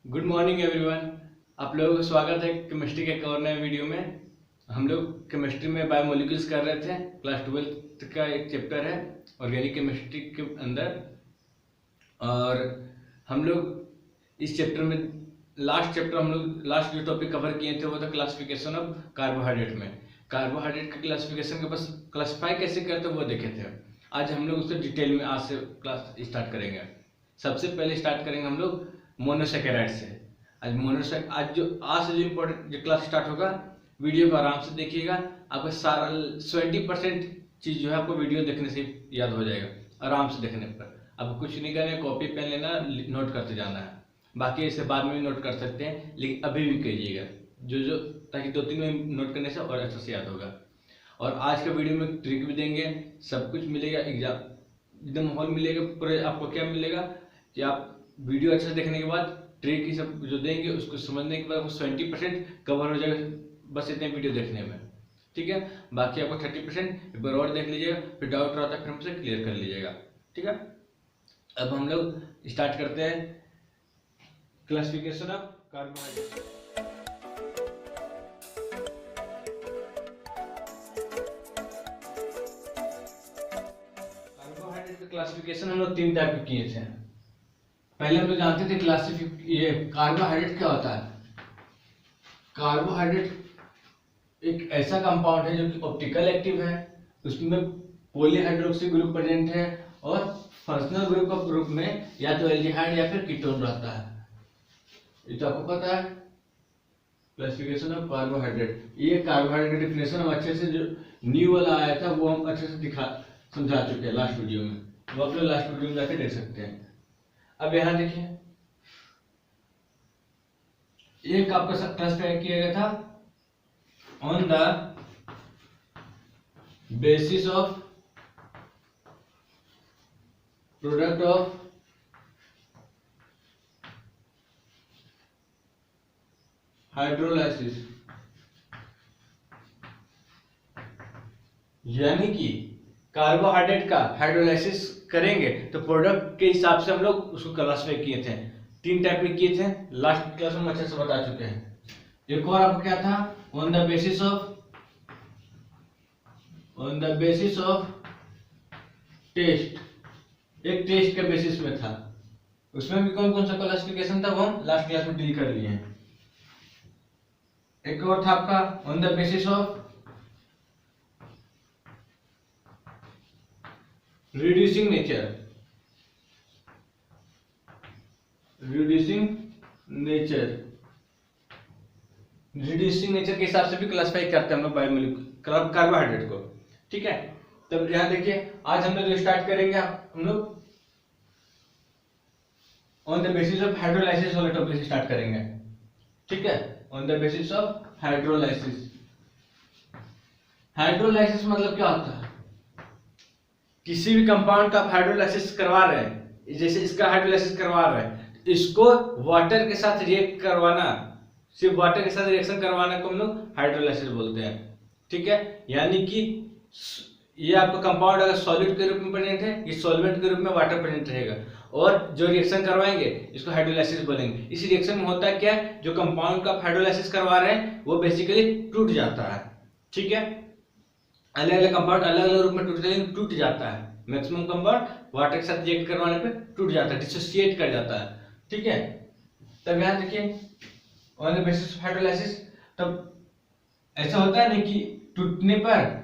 Good morning everyone. आप लोगों का स्वागत है केमिस्ट्री के एक और नए वीडियो में। हम लोग केमिस्ट्री में बायोमोलिक्यूल्स कर रहे थे। क्लास 12 का एक चैप्टर है ऑर्गेनिक केमिस्ट्री के अंदर। और हम लोग इस चैप्टर में लास्ट जो टॉपिक कवर किए थे वो था क्लासिफिकेशन ऑफ कार्बोहाइड्रेट में। कार्बोहाइड्रेट का क्लासिफिकेशन के बस क्लासीफाई कैसे करते हैं वो देखे थे। आज हम लोग उससे डिटेल में आज से क्लास स्टार्ट करेंगे। सबसे पहले स्टार्ट करेंगे हम लोग मोनोसेकेराइड से। आज से जो इम्पोर्टेंट जो क्लास स्टार्ट होगा, वीडियो को आराम से देखिएगा। आपका सारा 70% चीज़ जो है आपको वीडियो देखने से याद हो जाएगा। आराम से देखने पर आपको कुछ नहीं करना है, कॉपी पेन लेना, नोट करते जाना है। बाकी ऐसे बाद में भी नोट कर सकते हैं, लेकिन अभी भी कीजिएगा जो ताकि 2-3 में नोट करने से और अच्छे से याद होगा। और आज के वीडियो में ट्रिक भी देंगे, सब कुछ मिलेगा, एग्जाम एकदम माहौल मिलेगा पूरे। आपको क्या मिलेगा कि आप वीडियो अच्छे से देखने के बाद ट्रिक की सब जो देंगे उसको समझने के बाद 70% कवर हो जाएगा बस इतने वीडियो देखने में। ठीक है, बाकी आपको 30% एक बार और देख लीजिएगा, फिर डाउट रहता है फिर हमसे क्लियर कर लीजिएगा। ठीक है, अब हम लोग स्टार्ट करते हैं क्लासिफिकेशन ऑफ कार्बोहाइड्रेट। कार्बोहाइड्रेट का क्लासिफिकेशन हम लोग 3 टाइप के किए थे। पहले हम लोग जानते थे ये कार्बोहाइड्रेट क्या होता है। कार्बोहाइड्रेट एक ऐसा कंपाउंड है जो कि ऑप्टिकल एक्टिव है, उसमें पॉलीहाइड्रोक्सी ग्रुप प्रेजेंट है और फंक्शनल ग्रुप में या तो एल्डिहाइड या फिर कीटोन रहता है। ये तो आपको पता है क्लासिफिकेशन ऑफ कार्बोहाइड्रेट। ये कार्बोहाइड्रेट का डेफिनेशन हम अच्छे से जो न्यू वाला आया था वो हम अच्छे से समझा चुके हैं लास्ट वीडियो में, वो आप लोग लास्ट वीडियो में जाकर देख सकते हैं। अब यहां देखिए, एक आपका क्लासिफाई किया गया था on the basis of product of hydrolysis, यानी कि कार्बोहाइड्रेट का हाइड्रोलाइसिस करेंगे तो प्रोडक्ट के हिसाब से हम लोग उसको क्लासिफाई किए थे। 3 टाइप में किए थे, लास्ट क्लास में अच्छे से बता चुके हैं। एक और आपको क्या था, on the basis of test, एक टेस्ट के बेसिस में था। उसमें भी कौन कौन सा क्लासिफिकेशन था वो हम लास्ट क्लास में डील कर लिए हैं। एक और था आपका on the basis of reducing nature के हिसाब से भी क्लासिफाई करते हैं हम लोग बायोमोलिक्यूल कार्बोहाइड्रेट को। ठीक है, तब यहां देखिए आज हम लोग स्टार्ट करेंगे हम लोग on the basis of hydrolysis वाले टॉपिक से स्टार्ट करेंगे। ठीक है, on the basis of hydrolysis. Hydrolysis मतलब क्या होता है, किसी भी कंपाउंड का हाइड्रोलाइसिस करवा रहे हैं, जैसे इसका हाइड्रोलाइसिस करवा रहे हैं, इसको वाटर के साथ रिएक्ट करवाना, सिर्फ वाटर के साथ रिएक्शन करवाना को हम लोग हाइड्रोलाइसिस बोलते हैं। ठीक है, यानी कि ये आपका कंपाउंड अगर सॉलिड के रूप में प्रेजेंट है, ये सॉल्वेंट के रूप में वाटर प्रेजेंट रहेगा, और जो रिएक्शन करवाएंगे इसको हाइड्रोलाइसिस बोलेंगे। इस रिएक्शन में होता है क्या, जो कंपाउंड का हाइड्रोलाइसिस करवा रहे हैं वो बेसिकली टूट जाता है। ठीक है, अलग अलग कंपाउंड अलग अलग रूप में टूट जाता है। मैक्सिमम कंपाउंड वाटर के साथ रिएक्ट करवाने पे टूट जाता है, डिसोसिएट कर जाता है। ठीक है, तब यहां देखिए on the basis of hydrolysis, तब ऐसा होता है ना कि टूटने पर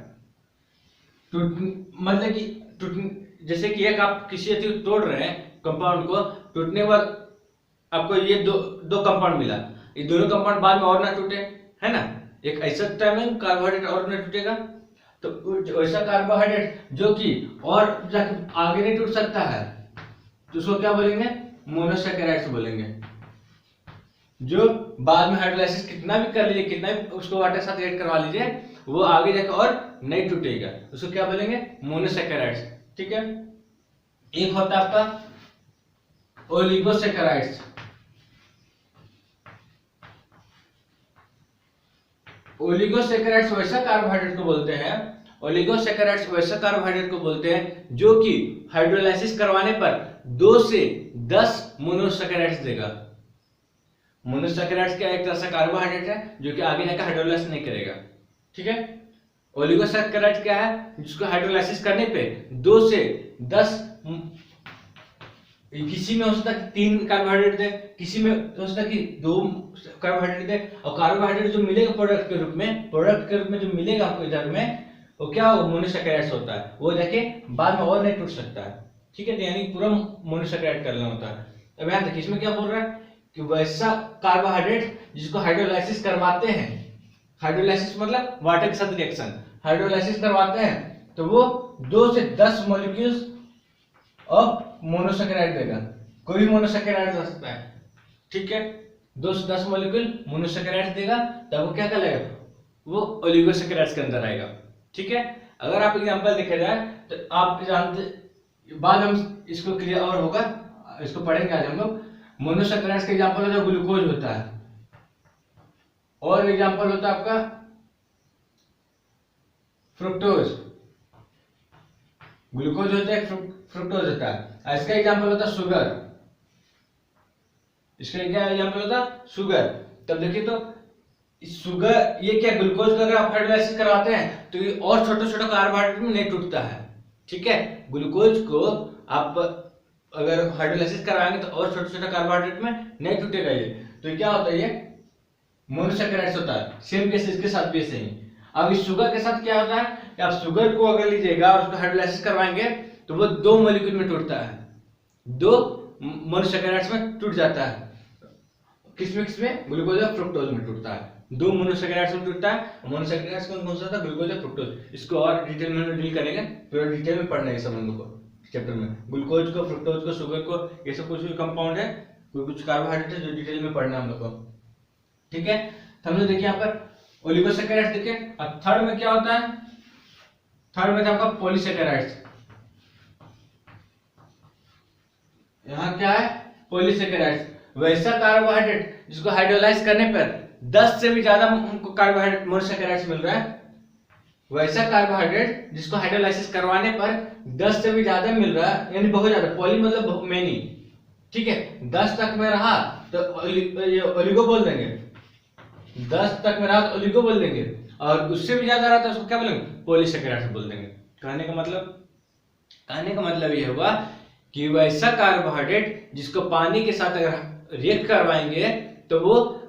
मतलब कि जैसे कि एक आप किसी चीज तोड़ रहे हैं कंपाउंड को, टूटने पर आपको ये दो कंपाउंड मिला, ये दोनों कंपाउंड बाद में और ना टूटे, है ना। एक ऐसा टाइम है कार्बोहाइड्रेट और ना टूटेगा, तो ऐसा कार्बोहाइड्रेट जो कि और आगे नहीं टूट सकता है तो उसको क्या बोलेंगे, मोनोसेकेराइड्स बोलेंगे। जो बाद में हाइड्रोलाइसिस कितना भी कर लीजिए, कितना भी उसको वाटर के साथ रिएक्ट करवा लीजिए, वो आगे जाकर और नहीं टूटेगा, उसको क्या बोलेंगे, मोनोसेकेराइड्स। ठीक है, एक होता है आपका ओलिगोसेकेराइड्स। ओलिगोसेकेराइड्स वैसा कार्बोहाइड्रेट को बोलते हैं, ओलिगोसेकेराइड्स वैसा कार्बोहाइड्रेट को बोलते हैं जो कि हाइड्रोलाइसिस करवाने पर 2 से 10 मोनोसेकेराइड्स देगा। मोनोसैकेराइड्स क्या एक तरह से कार्बोहाइड्रेट है जो कि आगे जाकर हाइड्रोलाइसिस नहीं करेगा, ठीक है। ओलिगोसैकेराइड क्या है, जिसको हाइड्रोलाइसिस करने पे 2 से 10, किसी में हो सकता है 3 कार्बोहाइड्रेट दे, किसी में हो सकता है कि 2 कार्बोहाइड्रेट दे। और कार्बोहाइड्रेट जो मिलेगा प्रोडक्ट के रूप में जो मिलेगा आपको इधर में, वो क्या मोनोसैकेराइड्स होता है। वो देखिए बाद में और नहीं टूट सकता है, ठीक है। तो यानी पूरा मोनोसैकेराइड करना होता है। अब यहाँ देखिए इसमें क्या बोल रहा है कि वैसा कार्बोहाइड्रेट जिसको हाइड्रोलाइसिस करवाते हैं, हाइड्रोलाइसिस मतलब वाटर के साथ रिएक्शन, हाइड्रोलाइसिस करवाते हैं तो वो 2 से 10 मॉलिक्यूल्स ऑफ मोनोसैकेराइड देगा। कोई भी मोनोसैकेराइड हो सकता है, ठीक है। 2 से 10 मॉलिक्यूल मोनोसैकेराइड देगा, तब वो क्या कहलाएगा, वो ओलिगोसैकेराइड्स के अंदर आएगा, ठीक है। अगर आप एग्जांपल देखा जाए तो आप जानते, बाद हम इसको क्लियर और होगा, इसको पढ़ेंगे आज हम लोग। मोनोसैकेराइड्स का एग्जांपल होता है ग्लूकोज होता है, और एग्जांपल होता है आपका फ्रुक्टोज। ग्लूकोज होता है, फ्रुक्टोज होता है। इसका एग्जांपल होता है शुगर, इसका क्या एग्जांपल होता है शुगर। तब देखिए तो शुगर ये क्या, ग्लूकोज का अगर आप हाइड्रोलाइसिस करवाते हैं तो ये और छोटे छोटे कार्बोहाइड्रेट में नहीं टूटता है, ठीक है। ग्लूकोज को आप अगर हाइड्रोलाइसिस कराएंगे तो और छोटे छोटे कार्बोहाइड्रेट में नहीं टूटेगा ये। तो ये क्या होता है, ये मोनोसैकेराइड्स होता है। सेम केस इसके साथ भी ऐसे ही। अब इस शुगर के साथ क्या होता है कि आप शुगर को अगर लीजिएगा और उसको हाइड्रोलाइसिस करवाएंगे तो वो 2 मॉलिक्यूल में टूटता है, 2 मोनोसैकेराइड्स में टूट जाता है। किसमें ग्लूकोज और फ्रुक्टोज में टूटता है, 2 मोनोसैकेराइड्स में टूटता है। मोनोसैकेराइड्स कौन सा था, ग्लूकोज और फ्रुक्टोज। इसको और डिटेल में डील करेंगे, पूरा डिटेल में पढ़ना है सब हम लोग को चैप्टर में। ग्लूकोज को, फ्रुक्टोज को, शुगर को, ये सब कुछ भी कंपाउंड है, कुछ कार्बोहाइड्रेट है जो डिटेल में पढ़ना है हम लोग को, ठीक है। तो हम लोग देखिए यहाँ पर ओलिगोसैकेराइड्स देखिए। अब थर्ड में क्या होता है, थर्ड में था आपका पॉलीसैकेराइड्स। यहाँ क्या है, पॉलीसैकेराइड्स, वैसा कार्बोहाइड्रेट जिसको हाइड्रोलाइज करने पर 10 से भी ज्यादा हमको कार्बोहाइड्रेट मोनोसैकेराइड्स मिल रहा है। वैसा कार्बोहाइड्रेट जिसको हाइड्रोलाइसिस करवाने पर 10 से भी ज्यादा मिल रहा है, यानी बहुत ज्यादा, पॉली मतलब मेनी, ठीक है। 10 तक में रहा तो ओलिगो बोल देंगे, 10 तक में रहा तो ओलिगो बोल देंगे, और उससे भी ज्यादा रहा तो उसको क्या बोलेंगे, पॉलीसैकेराइड्स बोल देंगे। कहने का मतलब ये हुआ कि वैसा कार्बोहाइड्रेट जिसको पानी के साथ अगर रिएक्ट करवाएंगे तो वो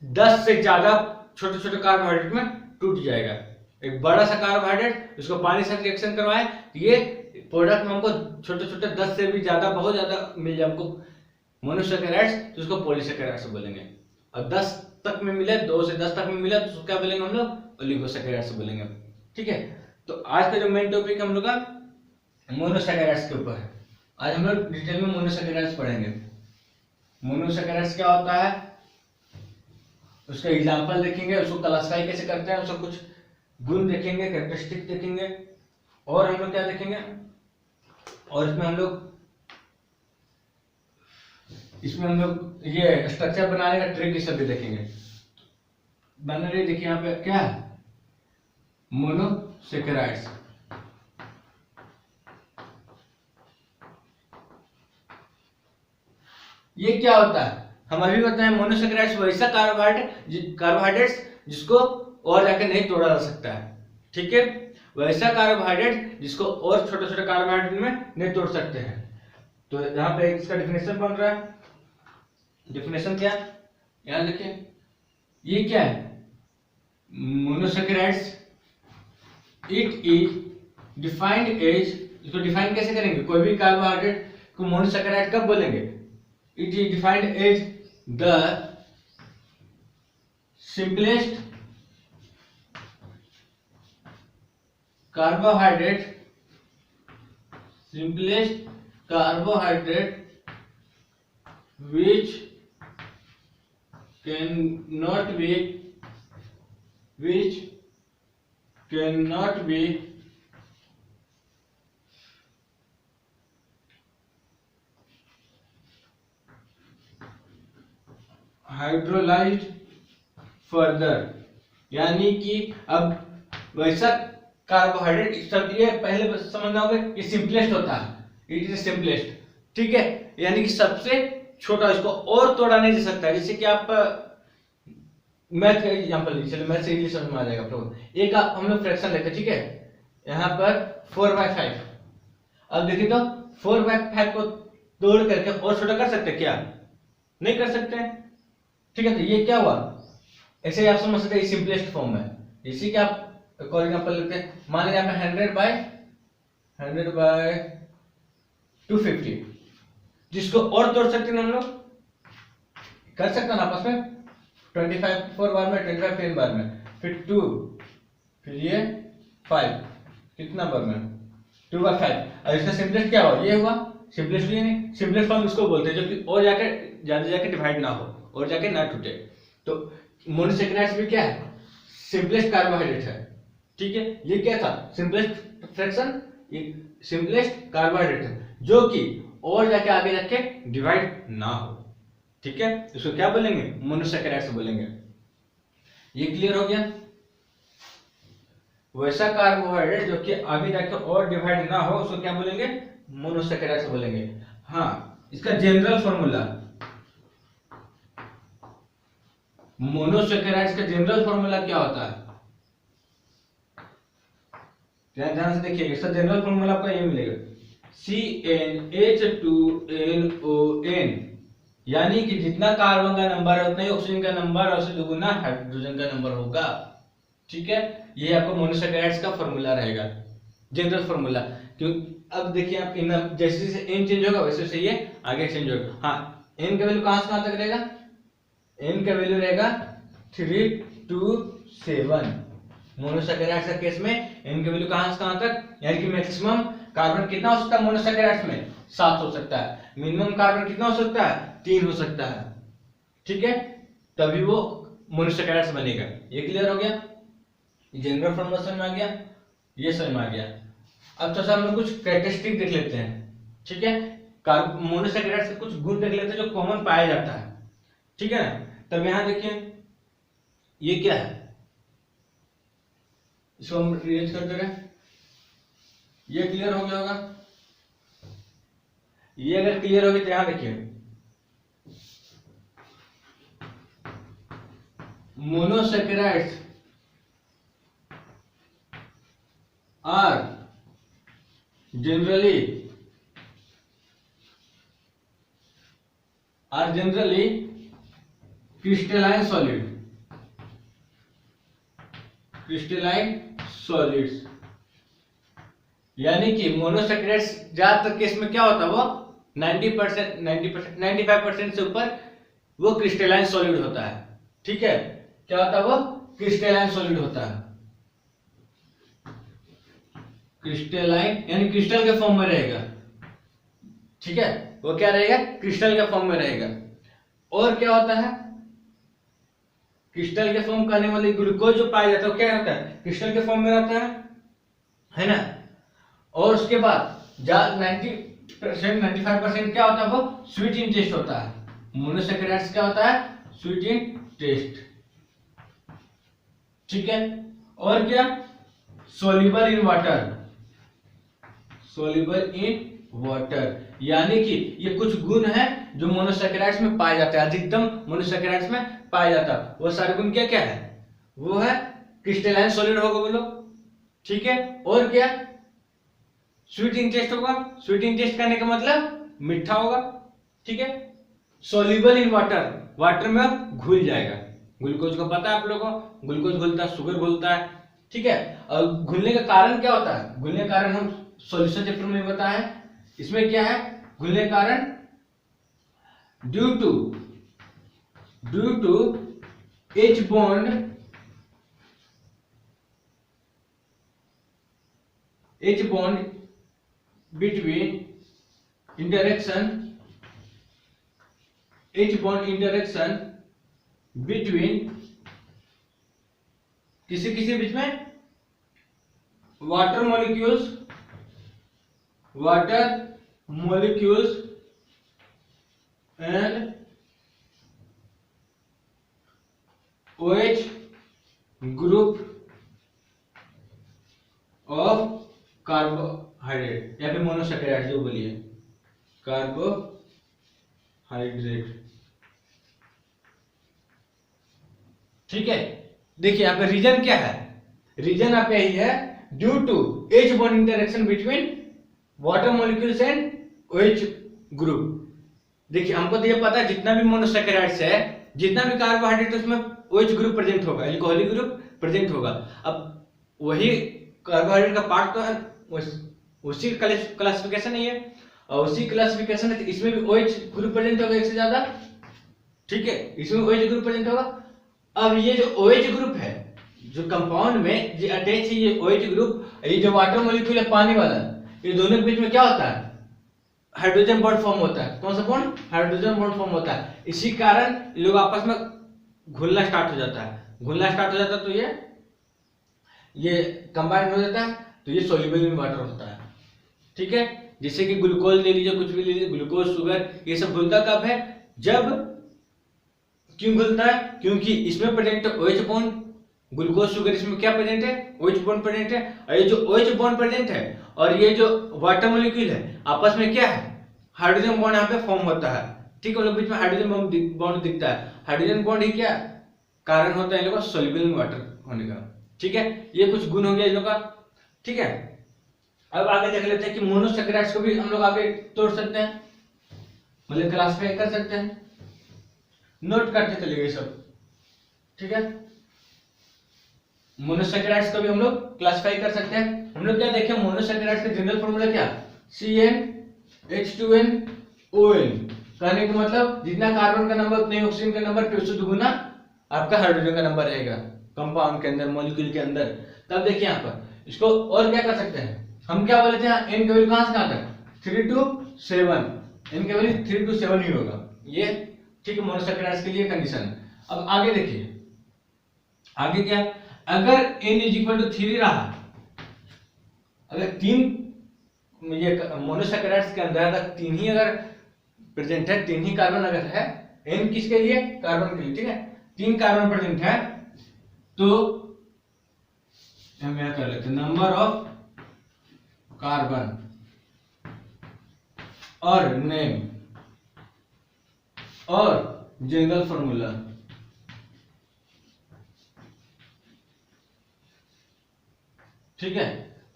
10 से ज्यादा छोटे छोटे कार्बोहाइड्रेट में टूट जाएगा। एक बड़ा सा कार्बोहाइड्रेट उसको पानी से रिएक्शन करवाएं, ये प्रोडक्ट में हमको छोटे छोटे 10 से भी ज्यादा, बहुत ज्यादा मिल जाए हमको मोनोसैकेराइड्स, तो उसको पॉलीसैकेराइड्स बोलेंगे। और 10 तक में मिले, 2 से 10 तक में मिले तो क्या बोलेंगे हम लोग, ओलिगोसैकेराइड्स बोलेंगे, ठीक है। तो आज का जो मेन टॉपिक हम लोग का मोनोसैकेराइड्स के ऊपर है। आज हम लोग डिटेल में मोनोसैकेराइड्स पढ़ेंगे। मोनोसैकेराइड्स क्या होता है, उसका एग्जांपल देखेंगे, उसको क्लासिफाई कैसे करते हैं, उसका कुछ गुण देखेंगे, कैरेक्टरिस्टिक देखेंगे, और हम लोग क्या देखेंगे, और इसमें हम लोग ये स्ट्रक्चर बनाने का ट्रिक, ये सब भी देखेंगे। बना रही देखिए यहाँ पे क्या है, मोनोसैकेराइड्स। ये क्या होता है, हम अभी बताएं, मोनोसैकेराइड्स वैसा कार्बोहाइड्रेट्स जिसको और जाके नहीं तोड़ा जा सकता है, ठीक है। वैसा कार्बोहाइड्रेट जिसको और छोटे छोटे कार्बोहाइड्रेट में नहीं तोड़ सकते हैं। तो यहाँ पे इसका डिफिनेशन बन रहा है। डिफिनेशन क्या है, यहाँ देखिए, ये क्या है, monosaccharides it is defined as, इसको डिफाइन कैसे करेंगे, कोई भी कार्बोहाइड्रेट को मोनोसैकेराइड कब बोलेंगे, it is defined as the simplest carbohydrate which cannot be hydrolysed further, यानी कि अब वैसा कार्बोहाइड्रेट, सब ये पहले समझना होगा, ये सिंपलेस्ट होता है, इट इज सिंपलेस्ट, ठीक है। यानी कि सबसे छोटा, इसको और तोड़ा नहीं जा सकता। जैसे कि आप मैथ का एग्जांपल लीजिए, चलो मैथ से इंग्लिश समझ में आ जाएगा आप लोगों को। एक आप हम लोग फ्रैक्शन लेते हैं, ठीक है, यहाँ पर 4/5। अब देखिए तो 4/5 को तोड़ करके और छोटा कर सकते हैं क्या? नहीं कर सकते हैं, ठीक है। तो ये क्या हुआ, ऐसे ही आप समझ सकते हैं सिंपलेस्ट फॉर्म में। इसी के आप एक और एग्जांपल लेते हैं, मान लीजिए यहाँ पे 100/250, जिसको और तोड़ सकते हैं हम लोग, कर सकते हैं ना आपस में, 25 4 बार में, 25 3 बार में, फिर 2, फिर ये 5, कितना बार में, 2/5। और इसका सिंपलेस्ट क्या हुआ, ये हुआ सिंपलेस्ट। ये नहीं, सिंपलेस्ट फॉर्म इसको बोलते हैं जो कि और जाके ज्यादा जाके डिवाइड ना हो और जाके ना टूटे। तो मोनोसेकेराइड्स भी क्या है, सिंपलेस्ट कार्बोहाइड्रेट है, ठीक है। ये क्या था, सिंपलेस्ट फ्रैक्शन, ये सिंपलेस्ट कार्बोहाइड्रेट है जो कि और जाके आगे जाके डिवाइड ना हो, ठीक है। इसको क्या बोलेंगे, मोनोसेकेराइड्स बोलेंगे। ये क्लियर हो गया। वैसा कार्बोहाइड्रेट जो कि आगे जाके और डिवाइड ना हो उसको क्या बोलेंगे, मोनोसेकेराइड्स बोलेंगे। हाँ, इसका जनरल फॉर्मूला, मोनोसेकेराइड्स का जनरल फॉर्मूला क्या होता है, ध्यान से देखिएगा। इसका जनरल फॉर्मूला आपको ये मिलेगा, CnH2nOn, यानी कि जितना कार्बन का नंबर है उतना ही ऑक्सीजन का नंबर और उससे दुगुना हाइड्रोजन का नंबर होगा, ठीक है। ये आपको मोनोसेकेराइड्स का फॉर्मूला रहेगा, जनरल फॉर्मूला। क्यों, अब देखिए आप इन जैसे जैसे n चेंज होगा वैसे वैसे ये आगे चेंज होगा। हाँ, n का वैल्यू कहां से कहां तक रहेगा, n का वैल्यू रहेगा 3 to 7। मोनोसेकेराइड्स का केस में n का वैल्यू कहां से कहां तक, यानी कि मैक्सिमम कार्बन कितना हो सकता है मोनोसेकेराइड्स में, 7 हो सकता है। मिनिमम कार्बन कितना हो सकता है, 3 हो सकता है, ठीक है। तभी वो मोनोसेकेराइड्स बनेगा। ये क्लियर हो गया, जनरल फॉर्मूला समझ में आ गया, ये समझ में आ गया। अब तो हम लोग कुछ कैरेक्टरिस्टिक देख लेते हैं, ठीक है। मोनोसेकेराइड्स के कुछ गुण देख लेते हैं जो कॉमन पाया जाता है, ठीक है ना। तब यहां देखिए ये क्या है, इसको हम रिएज कर दे रहे हैं। ये क्लियर हो गया होगा, ये अगर क्लियर हो गया तो यहां देखिए monosaccharides are generally crystalline solids, यानी कि मोनोसेकेराइड्स ज्यादातर केस में क्या होता है, वो 90%, 95% से ऊपर वो क्रिस्टलाइन सॉलिड होता है, ठीक है। क्या होता है, वो क्रिस्टलाइन सॉलिड होता है, क्रिस्टलाइन यानी क्रिस्टल के फॉर्म में रहेगा, ठीक है। वो क्या रहेगा, क्रिस्टल के फॉर्म में रहेगा। और क्या होता है, क्रिस्टल के फॉर्म करने वाले ग्लूकोज जो पाया जाता है वो क्या होता है, क्रिस्टल के फॉर्म में रहता है ना। और उसके बाद 90% 95% क्या होता है, वो स्वीट इन टेस्ट होता है। मोनोसेकेराइड्स क्या होता है, स्वीट इन टेस्ट, ठीक है। और क्या, सोल्यूबल इन वाटर, यानी कि ये कुछ गुण है जो मोनोसेकेराइड्स में पाए जाते हैं, अधिकतम मोनोसेकेराइड्स में पाया जाता है। वो सारे गुण क्या क्या है, वो है क्रिस्टलाइन सॉलिड होगा बोलो, ठीक है। और क्या, स्वीट इन टेस्ट होगा, स्वीट इन टेस्ट करने का मतलब मीठा होगा, ठीक है। सोल्यूबल इन वाटर में घुल जाएगा, ग्लूकोज को पता है आप लोगों को, ग्लूकोज घुलता है, शुगर घुलता है, ठीक है। और घुलने का कारण क्या होता है, घुलने का कारण हम सॉल्यूशन चैप्टर में बताया है। इसमें क्या है, घुलने का कारण due to H bond between interaction between किसी किसी बीच में water molecules and OH group of carbohydrate या फिर मोनोसेकेराइड जो बोलिए, कार्बोहाइड्रेट, हाइड्रेट। ठीक है, देखिए यहाँ पे रीजन क्या है, रीजन आप यही है, due to H bond interaction between water molecules and OH group. देखिए हमको तो ये पता है जितना भी मोनोसैकेराइड्स है, जितना भी कार्बोहाइड्रेट उसमें OH ग्रुप प्रेजेंट होगा, अल्कोहलिक ग्रुप प्रेजेंट होगा। अब वही कार्बोहाइड्रेट का पार्ट तो है, उसी क्लासिफिकेशन ही है, और उसी क्लासिफिकेशन है, इसमें भी OH ग्रुप प्रेजेंट होगा एक से ज्यादा। ठीक है, इसमें OH ग्रुप प्रेजेंट होगा। अब ये जो OH ग्रुप है, जो कंपाउंड में जो अटैच है ये OH ग्रुप, ये जो वाटर मॉलिक्यूल है पानी वाला, ये दोनों के बीच में क्या होता है, हाइड्रोजन बॉन्ड फॉर्म होता है। कौन सा बॉन्ड, हाइड्रोजन बॉन्ड फॉर्म होता है। इसी कारण लोग आपस में घुलना स्टार्ट हो जाता है, घुलना स्टार्ट हो जाता है, तो ये कंबाइन हो जाता है, तो ये सोल्यूबल इन वाटर होता है। ठीक है, जैसे कि ग्लूकोज ले लीजिए, कुछ भी ले लीजिए, ग्लूकोज, शुगर, ये सब घुलता कब है, जब, क्यों घुलता है, क्योंकि इसमें प्रेजेंट है OH बॉन्ड, ग्लूकोज शुगर इसमें क्या प्रेजेंट है, OH बॉन्ड प्रेजेंट है, और ये जो OH बॉन्ड प्रेजेंट है और ये जो वाटर मॉलिक्यूल है आपस में क्या है, हाइड्रोजन बॉन्ड यहाँ पे फॉर्म होता है। ठीक है, उन लोग बीच में हाइड्रोजन बॉन्ड दिखता है, हाइड्रोजन बॉन्ड ही क्या कारण होता है इन लोगों का, सोल्यूबल इन वाटर होने का। ठीक है, ये कुछ गुण हो गया इन लोग का। ठीक है, अब आगे देख लेते हैं कि मोनोसैकेराइड्स को भी हम लोग आगे तोड़ सकते हैं, मतलब क्लासिफाई कर सकते हैं, नोट करते चलिए सब। ठीक है, मोनोसैकेराइड्स को भी हम लोग क्लासिफाई कर सकते हैं। हम लोग क्या देखें, मोनोसैकेराइड्स का जनरल फॉर्मूला क्या, CnH2nOn। कहने का मतलब जितना कार्बन का नंबर उतने ऑक्सीजन का नंबर, 200 गुना आपका हाइड्रोजन का नंबर रहेगा कंपाउंड के अंदर, मॉलिक्यूल के अंदर। तब देखिए यहाँ पर इसको और क्या कर सकते हैं, हम क्या बोले थे, n का वैल्यू कहां से कहां तक, 3 to 7, n का वैल्यू 3 to 7 ही होगा ये। ठीक है, मोनोसैकेराइड्स के लिए कंडीशन। अब आगे देखिए, आगे क्या, अगर n = 3 रहा, अगर 3 ये मोनोसैकेराइड्स के अंदर अगर 3 ही अगर प्रेजेंट है, 3 ही कार्बन अगर है, n किसके लिए, कार्बन के लिए। ठीक है, 3 कार्बन प्रेजेंट है, तो हम यहां कर लेते हैं नंबर ऑफ कार्बन और नेम और जनरल फॉर्मूला। ठीक है,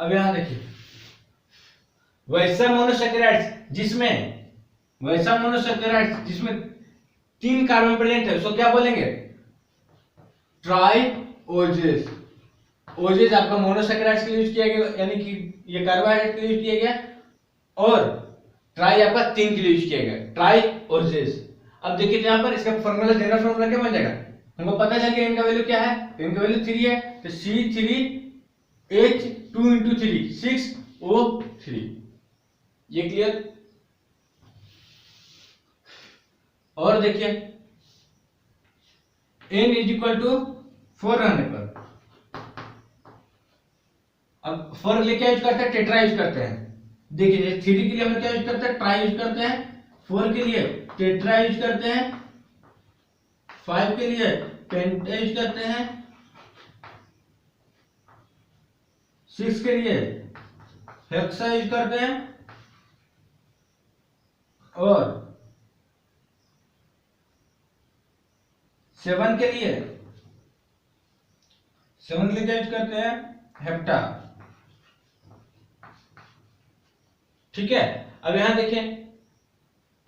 अब यहां देखिए, वैसा मोनोसैकेराइड्स जिसमें 3 कार्बन प्रेजेंट है उसको क्या बोलेंगे, ट्राइओजेस। ओजेस आपका मोनोसैकेराइड्स के लिए यूज किया गया, यानी कि ये कार्बोहाइड्रेट के लिए यूज किया गया, और ट्राई आपका 3 के लिए यूज किया गया, ट्राइओजेस। अब देखिए यहां पर इसका फॉर्मूला, जनरल फॉर्मूला क्या बन जाएगा, हमको पता चल गया इनका वैल्यू क्या है, इनका वैल्यू 3 है, तो C3H2 × 3 6O3। ये क्लियर। और देखिए n = 4 रहने पर, अब 4 लिए क्या यूज करते हैं, टेट्रा यूज करते हैं। देखिए 3 के लिए हम क्या यूज करते हैं, ट्राई यूज करते हैं, 4 के लिए टेट्रा यूज करते हैं, 5 के लिए पेंटा यूज करते हैं, 6 के लिए हेक्सा यूज करते हैं, और 7 के लिए क्या यूज करते हैं, हेप्टा। ठीक है, अब यहां देखिए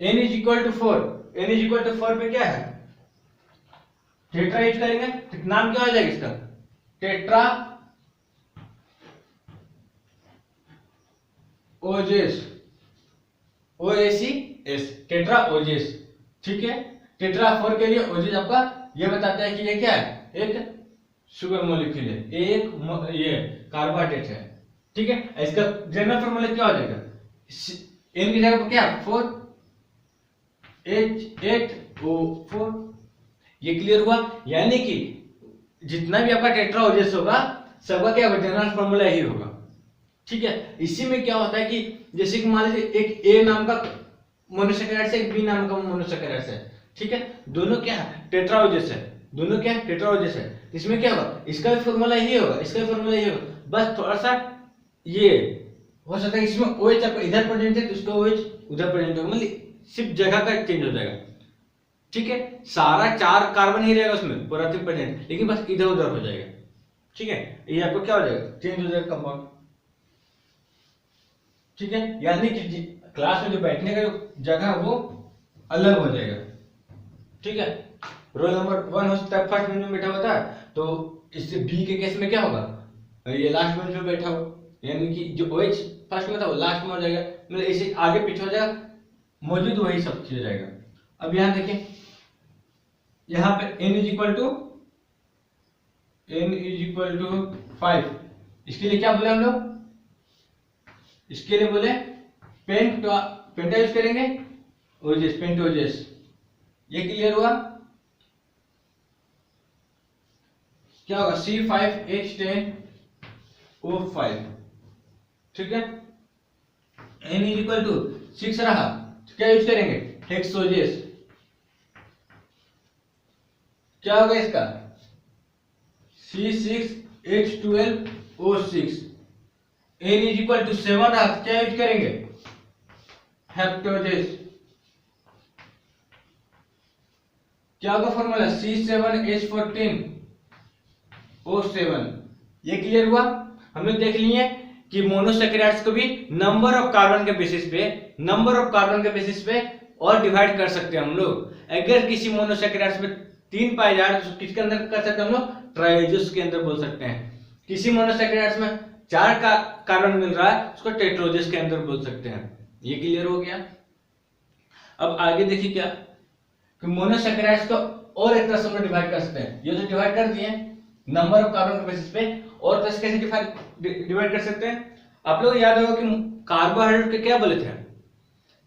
n = 4, n = 4 पे क्या है, टेट्रा यूज करेंगे, तो नाम क्या हो जाएगा इसका, टेट्रा ओजेस, OACS, टेट्रा ओजेस। ठीक है, टेट्रा 4 के लिए ओजेस आपका ये बताता है कि ये क्या है, एक शुगर मॉलिक्यूल है, एक ये कार्बोहाइड्रेट है। ठीक है, इसका जनरल फॉर्मूला क्या हो जाएगा, n की जगह पर क्या 4H8O4। ये क्लियर हुआ, यानी कि जितना भी आपका टेट्रा ओजेस होगा सबका क्या होगा, जनरल फॉर्मूला यही होगा। ठीक है, इसी में क्या होता है कि जैसे कि मान लीजिए एक A नाम का मोनोसैकेराइड्स है, एक B नाम का मोनोसैकेराइड्स है। ठीक है, दोनों क्या है, टेट्रा ओजेस है, दोनों क्या है, टेट्रा ओजेस है। इसमें क्या होगा, इसका भी फॉर्मूला यही होगा, इसका भी फॉर्मूला यही होगा, बस थोड़ा सा ये हो सकता है इसमें OH आपका इधर प्रेजेंट है तो इसका OH उधर प्रेजेंट होगा, मतलब सिर्फ जगह का चेंज हो जाएगा, ठीक है। सारा 4 कार्बन ही रहेगा उसमें पूरा 3%, लेकिन बस इधर उधर हो जाएगा, ठीक है। ये आपको क्या हो जाएगा, चेंज हो जाएगा कंपाउंड, ठीक है। यानी कि क्लास में जो बैठने का जो जगह है वो अलग हो जाएगा, ठीक है। रोल नंबर 1 हो सकता है फर्स्ट बेंच में बैठा होता है, तो इससे बी के केस में क्या होगा, ये लास्ट बेंच में बैठा हो, यानी कि जो OH फर्स्ट में था वो लास्ट में हो जाएगा, मतलब ऐसे आगे पीछे हो जाएगा, मौजूद वही सब चीज हो जाएगा। अब यहां देखिए, यहां पे n इज इक्वल टू 5, इसके लिए क्या बोले हम लोग, इसके लिए बोले पेंटा यूज करेंगे, ओजेस, पेंटोजेस। ये क्लियर हुआ, क्या होगा C5H10O5, ठीक है। n इज इक्वल टू 6 रहा, तो क्या यूज करेंगे, हेक्सोजेस। क्या होगा इसका C6H12O6। n is equal to 7 रहा, तो क्या यूज करेंगे, हेप्टोजेस। क्या होगा फॉर्मूला, C7H14O7। ये क्लियर हुआ। हम लोग देख लिए कि मोनोसैकेराइड्स को भी नंबर ऑफ कार्बन के बेसिस पे और डिवाइड कर सकते हैं हम लोग। अगर किसी मोनोसैकेराइड्स में 3 पाए जा रहे तो किसके अंदर कर सकते हैं हम लोग, ट्राइओजेस के अंदर बोल सकते हैं। किसी मोनोसैकेराइड्स में 4 का कार्बन मिल रहा है उसको टेट्रोजेस के अंदर बोल सकते हैं। ये क्लियर हो गया। अब आगे देखिए क्या कि मोनोसैकेराइड्स को और एक तरह से हम लोग डिवाइड कर सकते हैं। ये तो डिवाइड कर दिए नंबर ऑफ कार्बन के बेसिस पे, और तरह से कैसे डिवाइड कर सकते हैं। आप लोग याद होगा कि कार्बोहाइड्रेट के क्या बोले थे,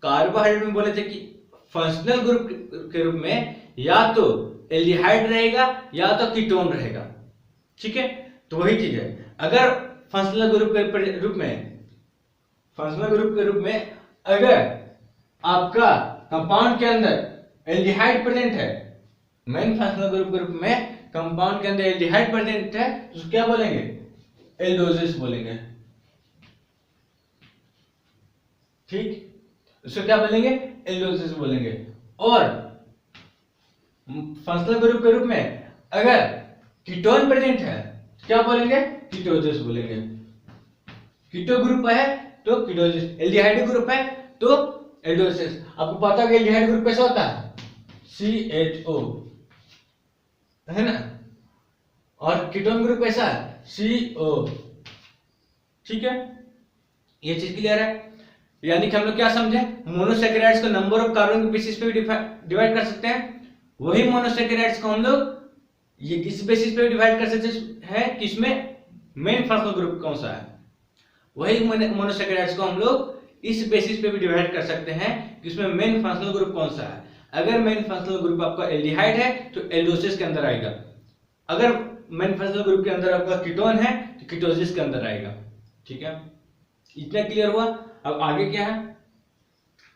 कार्बोहाइड्रेट में बोले थे कि फंक्शनल ग्रुप के रूप में या तो एल्डिहाइड रहेगा या तो कीटोन रहेगा, ठीक है। तो वही चीज है, अगर फंक्शनल ग्रुप के रूप में अगर आपका कंपाउंड के अंदर एल्डिहाइड प्रेजेंट है, मेन फंक्शनल ग्रुप के रूप में कंपाउंड के अंदर एल्डिहाइड प्रेजेंट है, तो क्या बोलेंगे, एल्डोजेस बोलेंगे, ठीक। उसको क्या बोलेंगे, एल्डोजेस बोलेंगे। और फंक्शनल ग्रुप के रूप में अगर कीटोन प्रेजेंट है क्या बोलेंगे, कीटोजेस बोलेंगे। कीटो ग्रुप है तो कीटोजेस, एल्डिहाइड ग्रुप है तो एल्डोजेस। आपको पता है कि एल्डिहाइड ग्रुप कैसा होता है, CHO, है ना, और कीटोन ग्रुप कैसा है, CO, ठीक है। ये चीज क्लियर है। यानी कि हम लोग क्या समझे, मोनोसैकेराइड्स को नंबर ऑफ कार्बन के बेसिस पे भी डिवाइड कर सकते हैं। वही मोनोसैकेराइड्स को हम लोग ये किस बेसिस पे डिवाइड कर सकते हैं, किसमें, मेन फंक्शनल ग्रुप कौन सा है। वही मोनोसैकेराइड्स को हम लोग इस बेसिस पे भी डिवाइड कर सकते हैं कि उसमें मेन फंक्शनल ग्रुप कौन सा है। अगर मेन फंक्शनल ग्रुप आपका एल्डिहाइड है तो एल्डोसिस के अंदर आएगा, अगर मेन फंक्शनल ग्रुप के अंदर आपका कीटोन है तो कीटोसिस के अंदर आएगा, ठीक है। इतना क्लियर हुआ। अब आगे क्या है,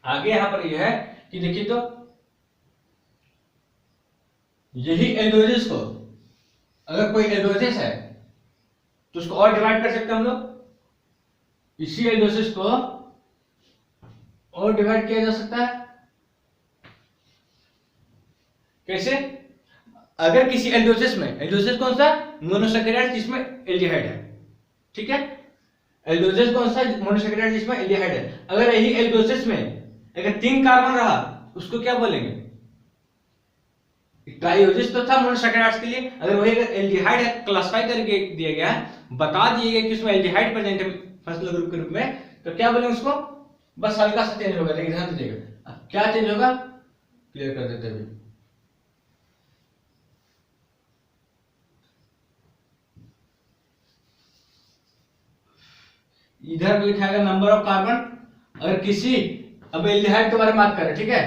आगे यहां पर यह है कि देखिए तो यही एल्डोसिस को, अगर कोई एल्डोसिस है तो उसको और डिवाइड कर सकते हैं हम लोग, इसी एल्डोसिस को और डिवाइड किया जा सकता है। कैसे, अगर किसी एल्डोसिस में, एल्डोसिस कौन सा, मोनोसैकेराइड जिसमें एल्डिहाइड है, ठीक है। एल्डोसिस कौन सा, मोनोसैकेराइड जिसमें एल्डिहाइड है। अगर यही एल्डोसिस में अगर 3 कार्बन रहा उसको क्या बोलेंगे, ट्राइओजिस तो था मोनोसैकेराइड्स के लिए। अगर वही अगर एल्डिहाइड है, क्लासिफाई करके दिया गया है, बता दिया गया कि उसमें एल्डिहाइड प्रेजेंट है फंक्शनल ग्रुप के रूप में, तो क्या बोलेंगे उसको, बस हल्का सा चेंज होगा, लेकिन ध्यान दीजिएगा क्या चेंज होगा, क्लियर कर देते हैं। इधर लिखा है नंबर ऑफ कार्बन, अगर किसी, अब एल्डिहाइड के बारे में बात करें, ठीक है,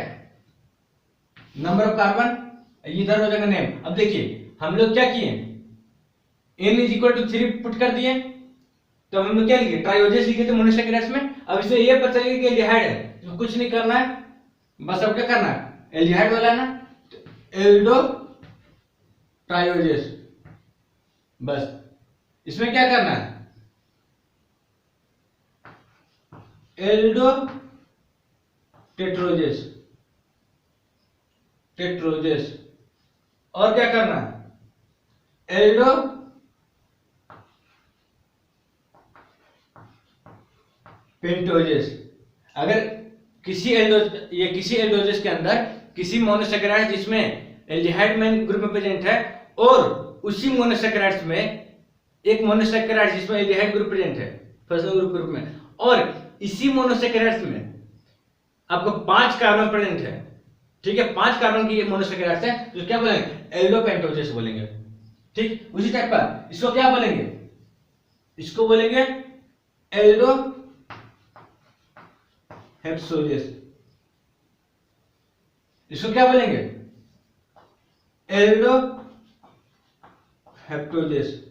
नंबर ऑफ कार्बन, इधर हो जाएगा नेम। अब देखिए हम लोग क्या किए, n is equal to 3 put कर दिए, तो हम लोग क्या लिखे, ट्राइओजेस लिखे थे मोनोसैकेराइड्स में। अब इसमें ये पता चलेगा कि एल्डिहाइड है, तो कुछ नहीं करना है, बस अब क्या करना है, एल्डिहाइड वाला है ना, तो एल्डो ट्राइओजेस, बस इसमें क्या करना है, एल्डो टेट्रोजेस, टेट्रोजेस। और क्या करना है, एल्डो पेंटोजेस। अगर किसी एल्डोजेस के अंदर किसी मोनोसेकेराइड जिसमें एल्डिहाइड मेन ग्रुप में प्रेजेंट है और उसी मोनोसेकेराइड्स में एक मोनोसेकेराइड जिसमें एल्डिहाइड ग्रुप प्रेजेंट है फंक्शनल ग्रुप में, और इसी मोनोसेकेराइड्स में आपको 5 कार्बन प्रेजेंट है, ठीक है, 5 कार्बन की मोनोसेकेराइड्स है, तो क्या बोलेंगे, एल्डोपेंटोजेस बोलेंगे। ठीक, उसी टाइप का इसको क्या बोलेंगे, इसको बोलेंगे एल्डो हेप्सोजेस। इसको क्या बोलेंगे, एल्डो हेप्टोजेस।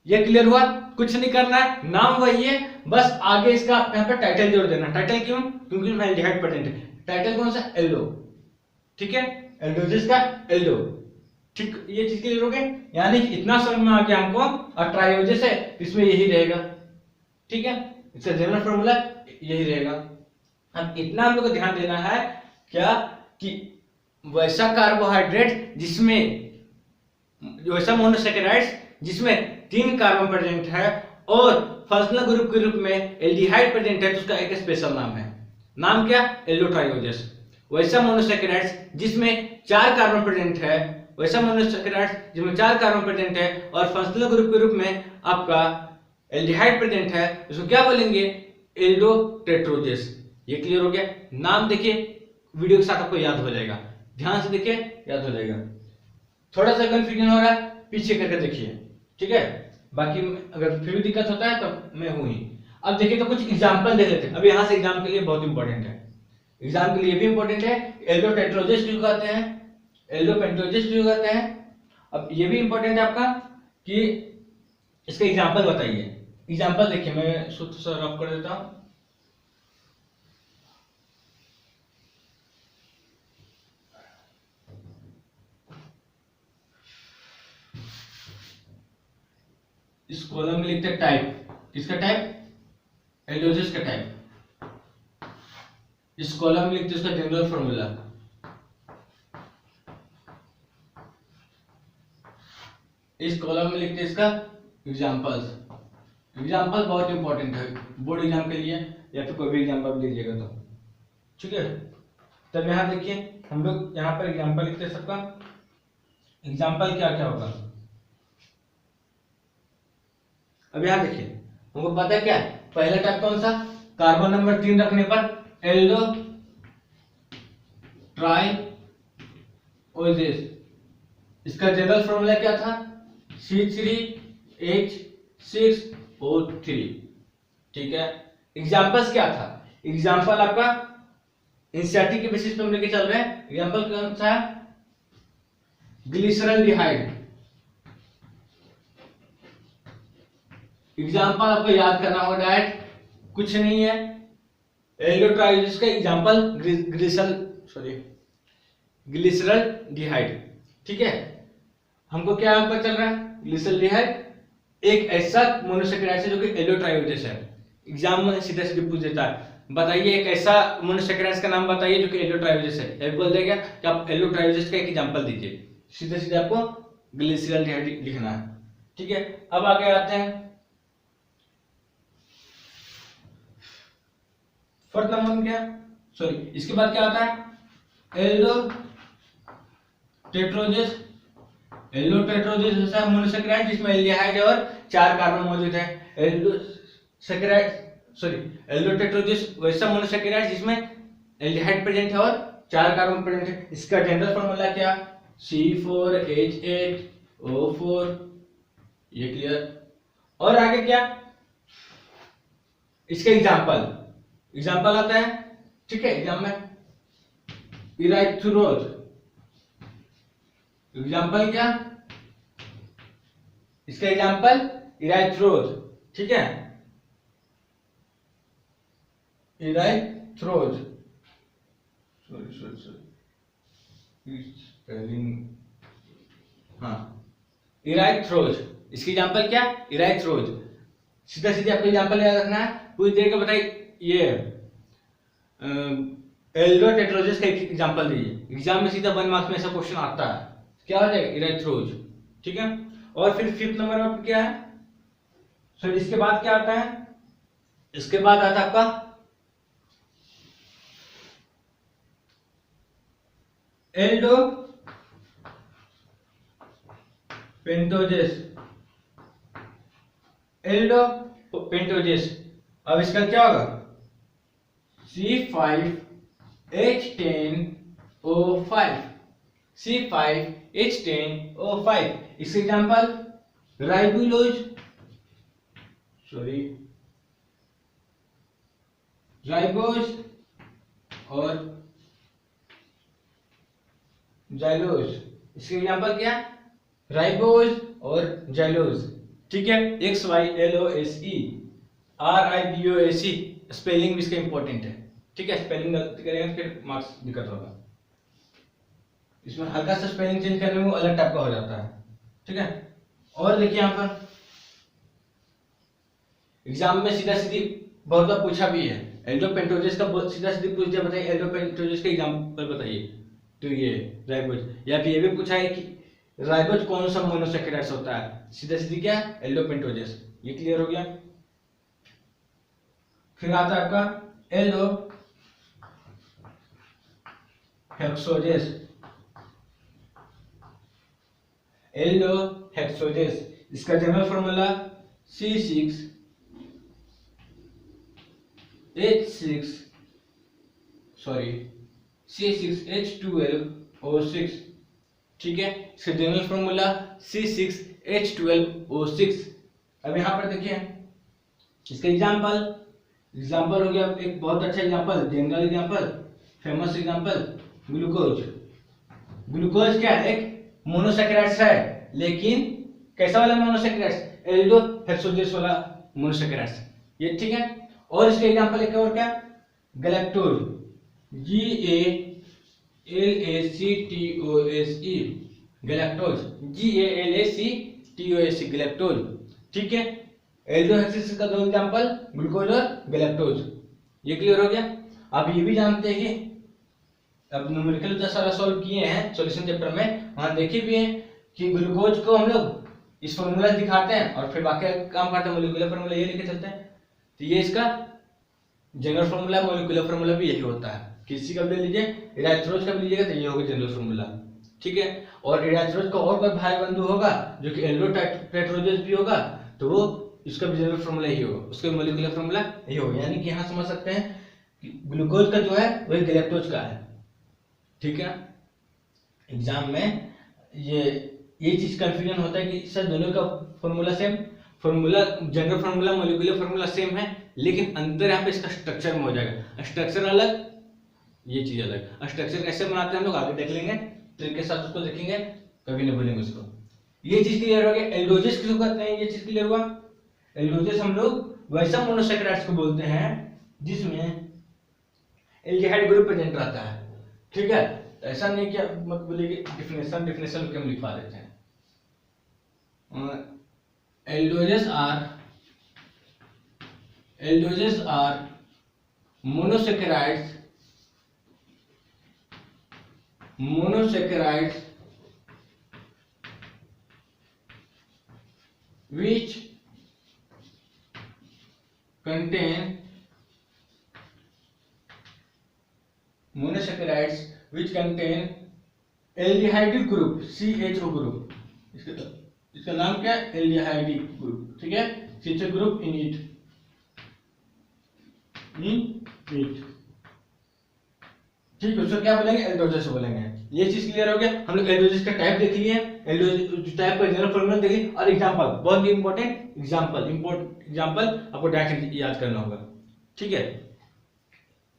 ये क्लियर हुआ, कुछ नहीं करना है, नाम वही है, बस आगे इसका यहाँ पे टाइटल जोड़ देना। टाइटल क्यों, क्योंकि इसमें एल्डिहाइड प्रेजेंट है, टाइटल कौन सा, एल्डो, ठीक है, एल्डोजेस का एल्डो। ठीक, ये चीज क्लियर हो गई, यानी इतना समझ में आ गया हमको, और ट्रायोजेस है इसमें यही रहेगा, ठीक है, इसका जनरल फॉर्मूला यही रहेगा। अब इतना हम लोग को ध्यान देना है क्या, कि वैसा कार्बोहाइड्रेट जिसमें, वैसा मोनोसेकेराइड्स जिसमें 3 कार्बन प्रेजेंट है और फंक्शनल ग्रुप के रूप में एल्डिहाइड प्रेजेंट है, तो उसका एक स्पेशल नाम है, नाम क्या, एल्डोट्रायोजेस। वैसा मोनोसेकेराइड्स जिसमें 4 कार्बन प्रेजेंट है, वैसा मोनोसेकेराइड्स जिसमें 4 कार्बन प्रेजेंट है और फंक्शनल ग्रुप के रूप में आपका एल्डिहाइड प्रेजेंट है, उसको क्या बोलेंगे, एल्डोटेट्रोजेस। ये क्लियर हो गया, नाम देखिए वीडियो के साथ आपको याद हो जाएगा, ध्यान से देखिए याद हो जाएगा। थोड़ा सा कंफ्यूजन हो रहा है, पीछे करके देखिए, ठीक है, बाकी अगर फिर भी दिक्कत होता है तो मैं हूं ही। अब देखिए तो कुछ एग्जांपल देख लेते हैं। अब यहां से एग्जाम के लिए बहुत इंपॉर्टेंट है, एग्जाम के लिए भी इंपॉर्टेंट है, एल्डोटेट्रोजेस क्यों कहते हैं, एल्डोपेंटोजेस क्यों कहते हैं। अब ये भी इंपॉर्टेंट है आपका कि इसका एग्जांपल बताइए। एग्जांपल देखिए, मैं सूत्र से रफ कर देता हूं। इस कॉलम में लिखते हैं टाइप, किसका टाइप, एल्डोजेस का टाइप। इस कॉलम में लिखते हैं उसका जनरल फॉर्मूला, इस कॉलम में लिखते हैं इसका एग्जांपल्स। एग्जांपल बहुत इंपॉर्टेंट है बोर्ड एग्जाम के लिए, या फिर कोई भी एग्जाम आप दीजिएगा तो, ठीक है। तब यहाँ देखिए हम लोग यहाँ पर एग्जांपल लिखते हैं सबका। एग्जांपल क्या क्या होगा, अब यहाँ देखिए हमको पता है क्या, पहला टाइप कौन सा, कार्बन नंबर 3 रखने पर एल्डो ट्राइओजेस। इसका जनरल फॉर्मूला क्या था, C3H6O3, ठीक है। एग्जांपल्स क्या था, एग्जांपल आपका एनसीईआरटी के बेसिस पे हम लेके चल रहे हैं। एग्जांपल कौन सा, ग्लिसरॉल्डिहाइड। एग्जांपल आपको याद करना होगा, डायरेक्ट कुछ नहीं है, एल्डोट्रायोजेस का एग्जांपल ग्लिसरॉल्डिहाइड, ठीक है। हमको क्या पता चल रहा है, ग्लिसरॉल्डिहाइड एक ऐसा मोनोसेकेराइड है जो कि एल्डोट्रायोजेस है। एग्जाम में सीधा सीधा पूछ देता है, बताइए एक ऐसा मोनोसेकेराइड का नाम बताइए जो कि एल्डोट्रायोजेस है, एक बोल देगा कि आप एल्डोट्रायोजेस का एक एग्जांपल दीजिए, सीधा सीधा आपको ग्लिसरॉल्डिहाइड लिखना है, ठीक है। अब आगे आते हैं फोर्थ नंबर में, क्या सॉरी इसके बाद क्या आता है, एल्डोटेट्रोजेस। एल्डोटेट्रोजेस ऐसा मोनोसेकेराइड जिसमें एल्डिहाइड और 4 कार्बन मौजूद है। एल्डोटेट्रोजेस वैसा मोनोसेकेराइड जिसमें एल्डिहाइड प्रेजेंट है और 4 कार्बन प्रेजेंट है। इसका जनरल फॉर्मूला क्या, C4H8O4, ये क्लियर। और आगे क्या, इसका एग्जाम्पल आता है, ठीक है, एग्जाम में इराइथ्रोज। एग्जाम्पल क्या, इसका एग्जाम्पल इराइथ्रोज, ठीक है, इराइथ्रोज, हाँ इराइथ्रोज। इसकी एग्जाम्पल क्या, इराइथ्रोज। सीधा सीधा आपको एग्जाम्पल याद रखना है, पूरी देर के बताइए। ये एल्डो टेट्रोजेस का एक एग्जांपल दीजिए। एग्जाम में सीधा 1 मार्क्स में ऐसा क्वेश्चन आता है, क्या हो जाएगा? इरेथ्रोज। ठीक है, और फिर 5th नंबर पर क्या है? सॉरी, इसके बाद क्या आता है? इसके बाद आता है आपका एल्डो पेंटोजेस। एल्डो पेंटोजेस, अब इसका क्या होगा? C5H10O5, C5H10O5। इसके एग्जांपल राइबोलोज, सॉरी राइबोज और जाइलोज। इसके एग्जांपल क्या? राइबोज और जाइलोज। ठीक है, XYLOSE RIBOAC, स्पेलिंग भी इसका इंपॉर्टेंट है। ठीक है, स्पेलिंग गलती करेंगे फिर मार्क्स दिक्कत होगा। इसमें हल्का सा स्पेलिंग चेंज करने में अलग टाइप का हो जाता है। ठीक है, और देखिए यहाँ पर एग्जाम में सीधा सीधी बहुत बार पूछा भी है। एल्डोपेंटोजेस का सीधा सीधी पूछ दिया, बताइए एल्डोपेंटोजेस का एग्जांपल बताइए। तो ये राइबोज, या फिर ये भी पूछा है कि राइबोज कौन सा मोनोसैकेराइड्स होता है, सीधा सीधी क्या? एल्डोपेंटोजेस। ये क्लियर हो गया। फिर आता है आपका एल्डो हेक्सोजेस। एल्डो हेक्सोजेस, इसका जनरल फॉर्मूला C6H12O6। ठीक है, इसका जनरल फॉर्मूला C6H12O6। अब यहां पर देखिए इसका एग्जांपल हो गया एक बहुत अच्छा example, general example, famous example, glucose. Glucose क्या है? एक मोनोसैकेराइड्स है, लेकिन कैसा वाला मोनोसैकेराइड्स? एल्डो हेक्सोजेस वाला मोनोसैकेराइड्स। ये ठीक है, और इसके एग्जांपल एक और क्या? Galactose, GALACTOSE, galactose, GALACTOSE, galactose. ठीक है, एल्डो हेक्सोजेस का दो एग्जांपल, ग्लूकोज और गैलेक्टोज। ये क्लियर हो गया। आप ये भी जानते हैं कि अब न्यूमेरिकल जो सारा सॉल्व किए हैं सॉल्यूशन चैप्टर में, वहां देखे भी हैं कि ग्लूकोज को हम लोग इस फॉर्मूला दिखाते हैं और फिर बाकी काम करते हैं, मोलिकुलर फॉर्मूला ये लेके चलते हैं। तो ये इसका जनरल फॉर्मूला, मोलिकुलर फॉर्मूला भी यही होता है। किसी का भी ले लीजिए, इरेथ्रोज का भी लीजिएगा तो ये होगा जनरल फॉर्मूला। ठीक है, और इरेथ्रोज का और कोई भाई बंधु होगा जो कि एल्डोटेट्रोजेस भी होगा, तो वो इसका भी जनरल फॉर्मूला यही होगा, उसका मोलिकुलर फॉर्मूला यही होगा। यानी कि यहाँ समझ सकते हैं कि ग्लूकोज का जो है वही गैलेक्टोज का है। ठीक है, एग्जाम में ये चीज कंफ्यूजन होता है कि सर दोनों का formula same, formula general formula molecular formula same है, लेकिन अंतर यहाँ पे इसका स्ट्रक्चर में हो जाएगा। स्ट्रक्चर अलग, ये चीज अलग। स्ट्रक्चर कैसे बनाते हैं हम लोग आगे देख लेंगे, ट्रिक के साथ उसको देखेंगे, कभी नहीं भूलेंगे उसको। ये चीज क्लियर हो गया। एल्डोजेस किसको कहते हैं, ये चीज क्लियर हुआ। एल्डोजेस हम लोग वैसा मोनोसैकेराइड्स को बोलते हैं जिसमें एल्डिहाइड ग्रुप प्रेजेंट रहता है। ठीक है, तो ऐसा नहीं कि मत बोलिए डिफिनेशन हम लिखवा देते हैं। Aldoses are monosaccharides which contain aldehyde group, CHO group। इसका नाम क्या है? Aldehyde group. ठीक है, CHO ग्रुप इन इट। ठीक है, उसको क्या बोलेंगे? एल्डोजेस बोलेंगे। ये चीज क्लियर हो गया। हम लोग एल्डोजेस का टाइप देख लिए, एल्डोजेस टाइप का जनरल फॉर्मूला देख लिए, और एग्जांपल बहुत इंपॉर्टेंट एग्जांपल आपको डायरेक्ट याद करना होगा। ठीक है,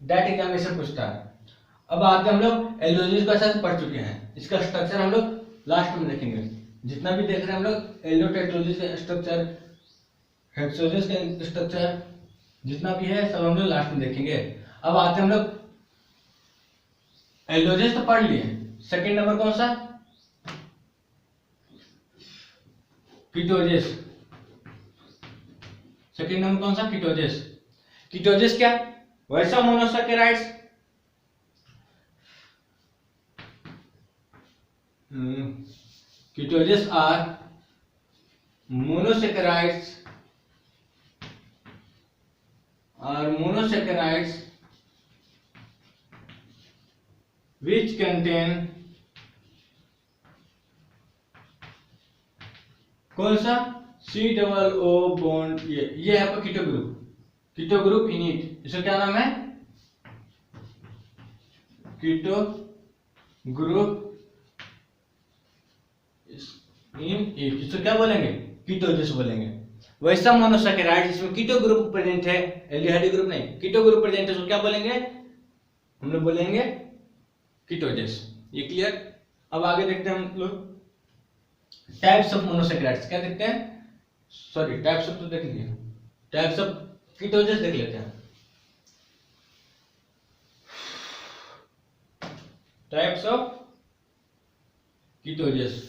डायरेक्ट एग्जामिनेशन पूछता है। अब आते हम लोग एल्डोजेस को ऐसा पढ़ चुके हैं, इसका स्ट्रक्चर हम लोग लास्ट में देखेंगे। जितना भी देख रहे हैं हम लोग एल्डोटेट्रोजेस का स्ट्रक्चर, हेक्सोजेस का स्ट्रक्चर, जितना भी है सब हम लोग लास्ट में देखेंगे। अब आते हम लोग एल्डोजेस तो पढ़ लिए, सेकंड नंबर कौन सा? कीटोजेस। सेकंड नंबर कौन सा? कीटोजेस। कीटोजेस क्या? वैसा monosaccharides ketoses are monosaccharides which contain कौन सा C O बॉन्ड, ये है आपका कीटो ग्रुप इनिट, इसका क्या नाम है, कीटो ग्रुप इन इट, इसको क्या बोलेंगे, कीटोजेस बोलेंगे। वैसा मोनोसैकेराइड जिसमें कीटो ग्रुप प्रेजेंट है, एल्डिहाइड ग्रुप नहीं, कीटो ग्रुप प्रेजेंट है, उसको क्या बोलेंगे, हम लोग बोलेंगे कीटोजेस। ये क्लियर। अब आगे देखते हैं हम लोग टाइप्स ऑफ मोनोसैकेराइड्स, क्या देखते हैं, सॉरी टाइप्स ऑफ तो देख लिए, टाइप्स ऑफ कीटोजेस देख लेते हैं। टाइप्स ऑफ कीटोजेस,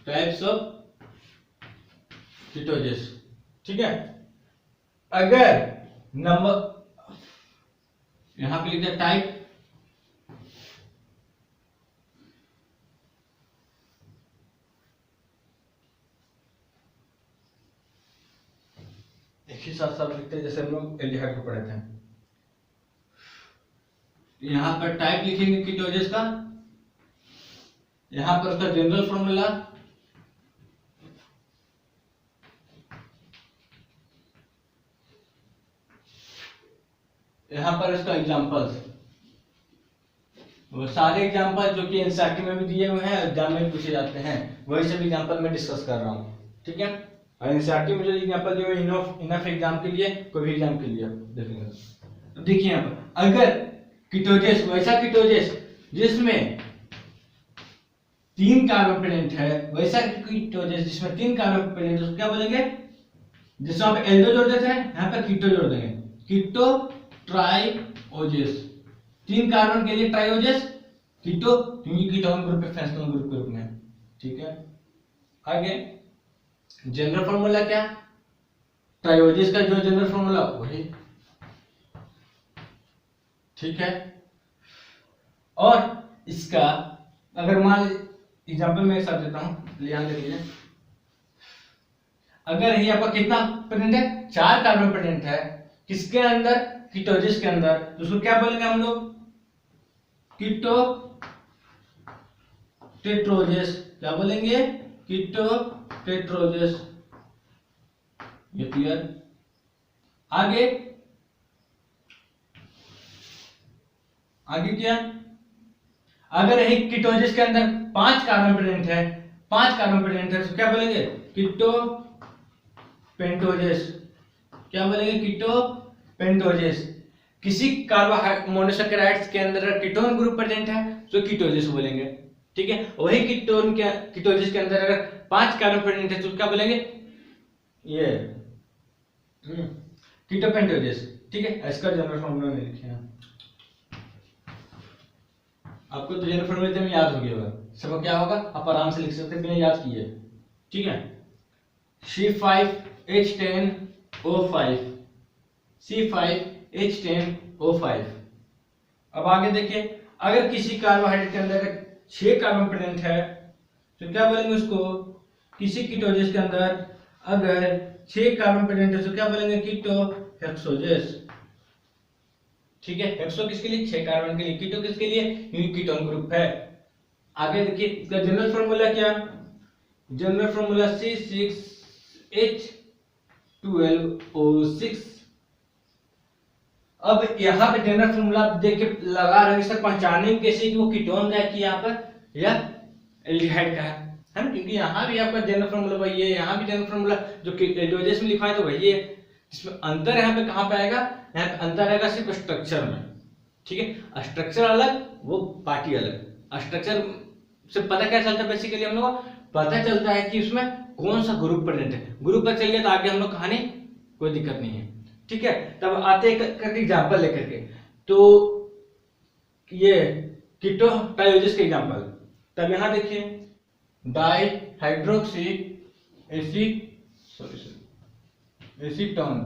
टाइप्स ऑफ कीटोजेस, ठीक है। अगर नंबर यहां पे लिखते हैं टाइप, एक ही साथ साथ लिखते हैं जैसे हम लोग एल्डिहाइड को पढ़े थे। यहां पर टाइप लिखेंगे कीटोजेस का, यहां पर उसका जनरल फॉर्मूला, यहां पर इसका एग्जांपल्स, वो सारे एग्जांपल जो कि एनसीईआरटी में भी दिए हुए हैं, एग्जाम में भी पूछे जाते हैं, वही सब एग्जांपल मैं डिस्कस कर रहा हूं, ठीक है। और एनसीईआरटी में जो एग्जांपल दिए हुए इनफ एग्जाम के लिए, कोई भी एग्जाम के लिए देखेंगे। तो देखिए यहां पर अगर कीटोजेस, वैसा कीटोजेस जिसमें 3 कार्बन प्रेजेंट है, वैसा कीटोजेस जिसमें 3 कार्बन प्रेजेंट है, उसको क्या बोलेंगे, जिसमें आप एल्डो जोड़ देते हैं, यहां पर कीटो जोड़ देंगे, कीटो ट्राइओजेस, 3 कार्बन के लिए ट्राइओजेस, कीटो क्योंकि कीटोन ग्रुप है, फेनोल ग्रुप के रूप में, ठीक है। आगे जनरल फार्मूला क्या, ट्राइओजेस का जो जनरल फार्मूला वही, ठीक है। और इसका अगर मान एग्जांपल मैं एक साथ देता हूं, ध्यान दे लीजिए, अगर ये आपका कितना प्रेजेंट है, 4 कार्बन प्रेजेंट है, किसके अंदर, कीटोजेस के अंदर, तो उसको क्या बोलेंगे हम लोग, कीटो टेट्रोजेस, क्या बोलेंगे, कीटो टेट्रोजेस, ये क्लियर। आगे आगे क्या, अगर एक कीटोजेस के अंदर 5 कार्बन प्रेजेंट है, 5 कार्बन प्रेजेंट है, तो क्या बोलेंगे, कीटो पेंटोजेस, क्या बोलेंगे, कीटो पेंटोजेस। किसी कार्बोहाइड्रेट मोनोसैकेराइड्स के अंदर कीटोन ग्रुप प्रेजेंट है तो कीटोजेस बोलेंगे, ठीक है। वही कीटोजेस के अंदर अगर 5 कार्बन प्रेजेंट है तो क्या बोलेंगे, ये कीटो पेंटोजेस, ठीक है। इसका जनरल फॉर्मूला नहीं लिखे हैं, आपको तो जनरल फॉर्मूला में याद हो गया होगा, सब क्या होगा आप आराम से लिख सकते हैं बिना याद किए, ठीक है। C5H10O5, C5H10O5। अब आगे देखिए, अगर किसी कार्बोहाइड्रेट के अंदर 6 कार्बन प्रेजेंट है तो क्या बोलेंगे उसको, किसी कीटोजेस के अंदर अगर 6 कार्बन प्रेजेंट है तो क्या बोलेंगे, कीटो हेक्सोजेस, ठीक है। हेक्सो किसके लिए, 6 कार्बन के लिए, कीटो किसके लिए, क्योंकि कीटोन ग्रुप है। आगे देखिए इसका जनरल फार्मूला क्या, जनरल फार्मूला C6H12O6। अब यहाँ पे जनरल फार्मूला आप देख के लगा रहे हैं, पहचाने कैसे कि वो कीटोन का है कि यहाँ पर या एल्डिहाइड का है ना, क्योंकि यहाँ भी आपका जनरल फार्मूला वही है, यहाँ भी जनरल फार्मूला जो कीटोजेस में लिखा है तो वही है। इसमें अंतर यहाँ पे कहाँ पे आएगा, यहाँ पे अंतर आएगा सिर्फ स्ट्रक्चर में, ठीक है। स्ट्रक्चर अलग, वो पार्टी अलग। स्ट्रक्चर से पता क्या चलता है, बेसिकली हम लोग पता चलता है कि उसमें कौन सा ग्रुप प्रेजेंट है, ग्रुप पर चल गया तो आगे हम लोग कहानी कोई दिक्कत नहीं है, ठीक है। तब आते हैं करके एग्जांपल लेकर के, तो ये कीटो ट्राइओजेस के एग्जांपल, तब यहां देखिए डाई हाइड्रोक्सी एसीटोन,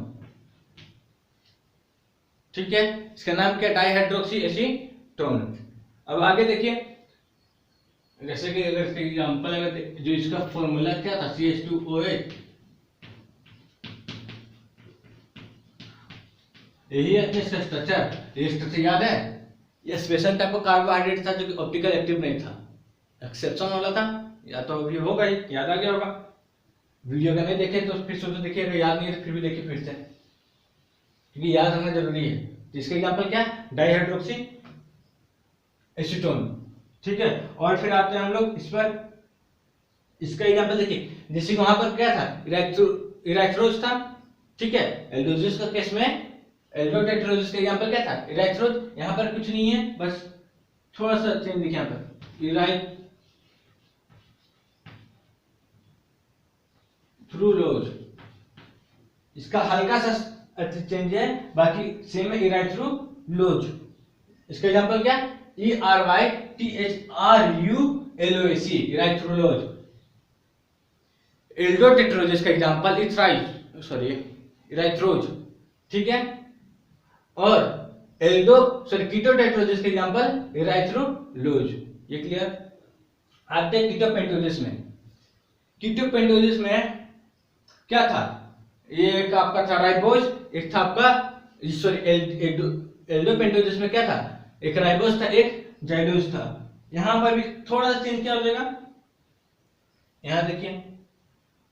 ठीक है, इसका नाम क्या, डाइहाइड्रोक्सी एसीटोन। अब आगे देखिए, जैसे कि अगर एग्जांपल अगर जो इसका फॉर्मूला क्या था CH2OH, यही है इसका स्ट्रक्चर, ये स्ट्रक्चर याद है, ये स्पेशल टाइप का कार्बोहाइड्रेट था जो कि ऑप्टिकल एक्टिव नहीं था, एक्सेप्शन वाला था, या तो अभी होगा ही, याद आ गया होगा। वीडियो का नहीं देखे तो फिर सोचो देखिए, अगर याद नहीं है तो फिर भी देखिए फिर से, क्योंकि याद रखना जरूरी है। तो इसका एग्जांपल क्या है, डाइहाइड्रोक्सी एसीटोन, ठीक है। और फिर आते हैं हम लोग इस पर, इसका एग्जांपल देखिए, जैसे वहां पर क्या था, इराइथ्रोज था, ठीक है। एल्डोजिस का केस में एल्डोटेट्रोजिस का एग्जांपल क्या था, इराइथ्रोज। यहाँ पर कुछ नहीं है, बस थोड़ा सा चेंज देखिए, यहाँ पर इराइथ्रोलोज, इसका हल्का सा चेंज है, बाकी सेम है, इराइथ्रोलोज। इसका एग्जांपल क्या, ERYTHRULOAC, इराइथ्रोलोज। एल्डोटेट्रोजिस का एग्जांपल इराइथ्रोज, ठीक है। और कीटोटेट्रोजिस का एग्जांपल इराइथ्रोलोज, ये क्लियर। आते हैं कीटोपेंटोजिस में। कीटोपेंटोजिस में क्या था, ये एक आपका था राइबोज, एक था आपका एल्डोपेंटोजिस में क्या था, एक राइबोज था, एक जाइलोज था। यहां पर भी थोड़ा सा चेंज क्या हो जाएगा, यहां देखिए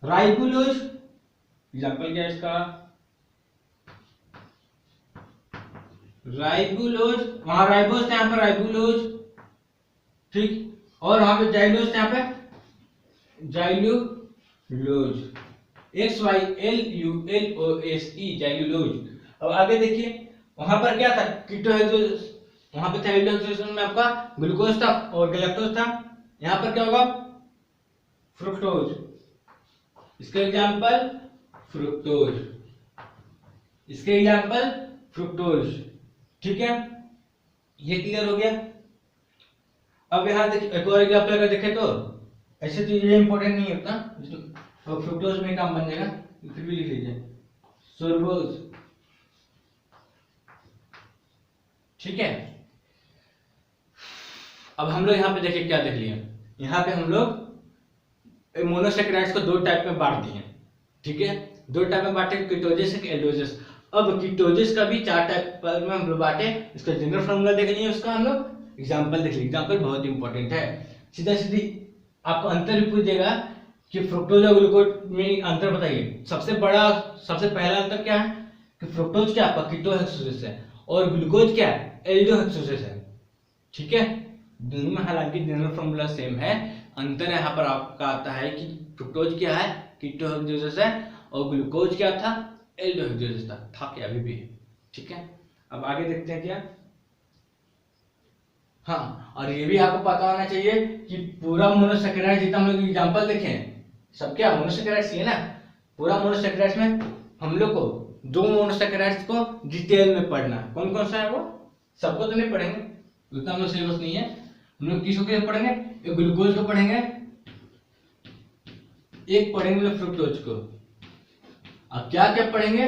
राइबोलोज, एग्जांपल क्या है इसका, राइबोलोज, वहां राइबोज था, यहां पर राइबोलोज, ठीक। और वहां पे जाइलोज था, यहां पे जाइलोलोज, XYLULOSE, जाइलोलोज। अब आगे देखिए, वहां पर क्या था, कीटोहेक्सोस, वहां पे था एल्डोहेक्सोस में आपका ग्लूकोज था और गैलेक्टोज था। यहां पर क्या होगा, फ्रुक्टोज, इसका एग्जांपल फ्रुक्टोज, इसके एग्जांपल फ्रुक्टोज, ठीक है। ये क्लियर हो गया। अब यहां देखिए एक और एग्जांपल अगर देखें तो, ऐसे तो ये इंपॉर्टेंट नहीं होता, और फ्रुक्टोज में काम बन जाएगा, फिर भी लिख लीजिए सोर्बोज, ठीक है। अब हम लोग यहाँ पे देखिए क्या देख लिया, यहाँ पे हम लोग मोनोसैकेराइड्स को दो टाइप में बांट दिए, ठीक है, दो टाइप में बांटे, कीटोजिस और एल्डोजिस। अब कीटोजिस का भी चार टाइप में हम लोग बांटे, इसका जनरल फॉर्मूला देख लिए, उसका हम लोग एग्जांपल देख लिए। एग्जांपल बहुत इंपॉर्टेंट है, सीधा सीधी आपको अंतर भी पूछ देगा कि फ्रुक्टोज और ग्लूकोज में अंतर बताइए। सबसे पहला अंतर क्या है कि फ्रुक्टोज क्या आपका कीटोहेक्सोसिस है और ग्लूकोज क्या है, एल्डोहेक्सोसिस है, ठीक है। दोनों में हालांकि जनरल फॉर्मूला सेम है, अंतर यहाँ पर आपका आता है कि फ्रुक्टोज क्या है, कीटोहेक्सोसिस है, और ग्लूकोज क्या था, एल्डोहेक्सोसिस था क्या, अभी भी है, ठीक है। अब आगे देखते हैं क्या, हाँ, और ये भी आपको पता होना चाहिए कि पूरा मोनोसैकेराइड जितना हम लोग एग्जांपल देखें, सब क्या मोनोसैकेराइड्स ही है ना, पूरा मोनोसैकेराइड्स में हम लोग को दो मोनोसैकेराइड्स को डिटेल में पढ़ना है। कौन कौन सा है वो, सबको तो नहीं पढ़ेंगे, उतना हम लोग सिलेबस नहीं है। हम लोग किसको क्या पढ़ेंगे, एक ग्लूकोज को पढ़ेंगे, एक पढ़ेंगे फ्रुक्टोज को। अब क्या क्या पढ़ेंगे,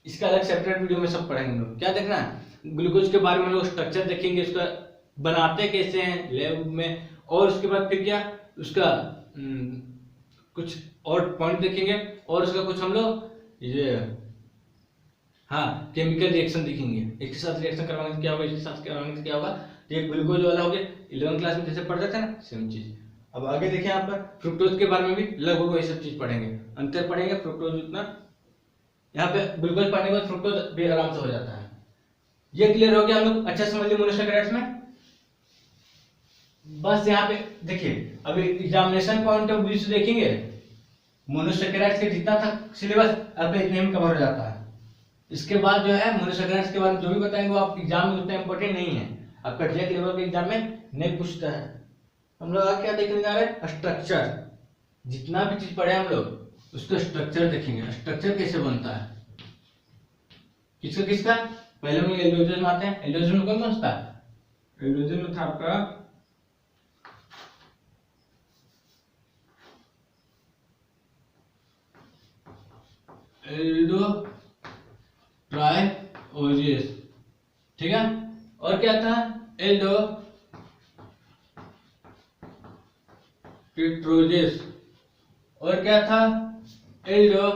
इसका अलग सेपरेट वीडियो में सब पढ़ेंगे हम लोग। क्या देखना है, ग्लूकोज के बारे में हम लोग स्ट्रक्चर देखेंगे, उसका बनाते कैसे हैं लैब में, और उसके बाद फिर क्या उसका कुछ और पॉइंट देखेंगे, और उसका कुछ हम लोग ये हाँ केमिकल रिएक्शन देखेंगे, एक के साथ रिएक्शन करवाने से क्या होगा, इसके साथ करवाने से क्या होगा। तो ये ग्लूकोज वाला हो गया, 11वीं क्लास में जैसे पढ़ते थे ना, सेम चीज। अब आगे देखें यहाँ पर फ्रुक्टोज के बारे में भी लगभग वही सब चीज पढ़ेंगे, अंतर पढ़ेंगे, फ्रुक्टोज उतना, यहाँ पे ग्लूकोज पढ़ने के बाद फ्रुक्टोज भी आराम से हो जाता है। ये क्लियर हो गया, हम लोग अच्छा समझ लिया मोनोसैकेराइड्स में। बस यहाँ पे देखिए, अभी एग्जामिनेशन पॉइंट ऑफ व्यू से देखेंगे, मोनोसैकेराइड्स के जितना था सिलेबस अब इतने में कवर हो जाता है। इसके बाद जो है मोनोसैकेराइड्स के बारे में जो भी बताएंगे वो आप एग्जाम में उतना इंपॉर्टेंट नहीं है, आपका जेक लेवल के एग्जाम में नहीं पूछता है। हम लोग क्या देखने जा रहे हैं, स्ट्रक्चर, जितना भी चीज पढ़े हम लोग उसका स्ट्रक्चर देखेंगे, स्ट्रक्चर कैसे बनता है, किसका किसका। पहले हम एल्डोजन में आते हैं, एल्डोजन में कौन कौन सा था, एल्डोजन में था आपका एल्डो ट्राइओजेस, ठीक है। और क्या था, एल्डो टेट्रोजेस, और क्या था, एल्डो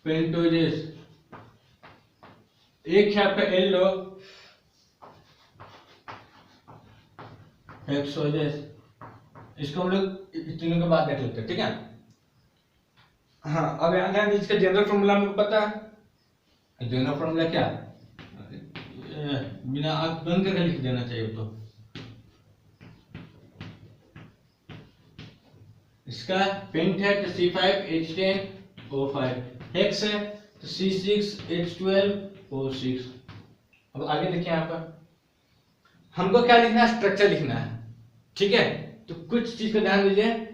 पेंटोजेस, एक है आपका एल्डो हेक्सोजेस। इसको हम लोग तीनों के बाद देख लेते हैं, ठीक है। हाँ, अब यहाँ ध्यान दीजिए, इसका जनरल फॉर्मूला हमको पता है। जनरल फॉर्मूला क्या, बिना आंख बंद करके लिख देना चाहिए। तो इसका पेंट है तो C5H10O5, हेक्स है तो C6H12O6। अब आगे देखिए, यहाँ पर हमको क्या लिखना है, स्ट्रक्चर लिखना है, ठीक है। तो कुछ चीज का ध्यान दीजिए,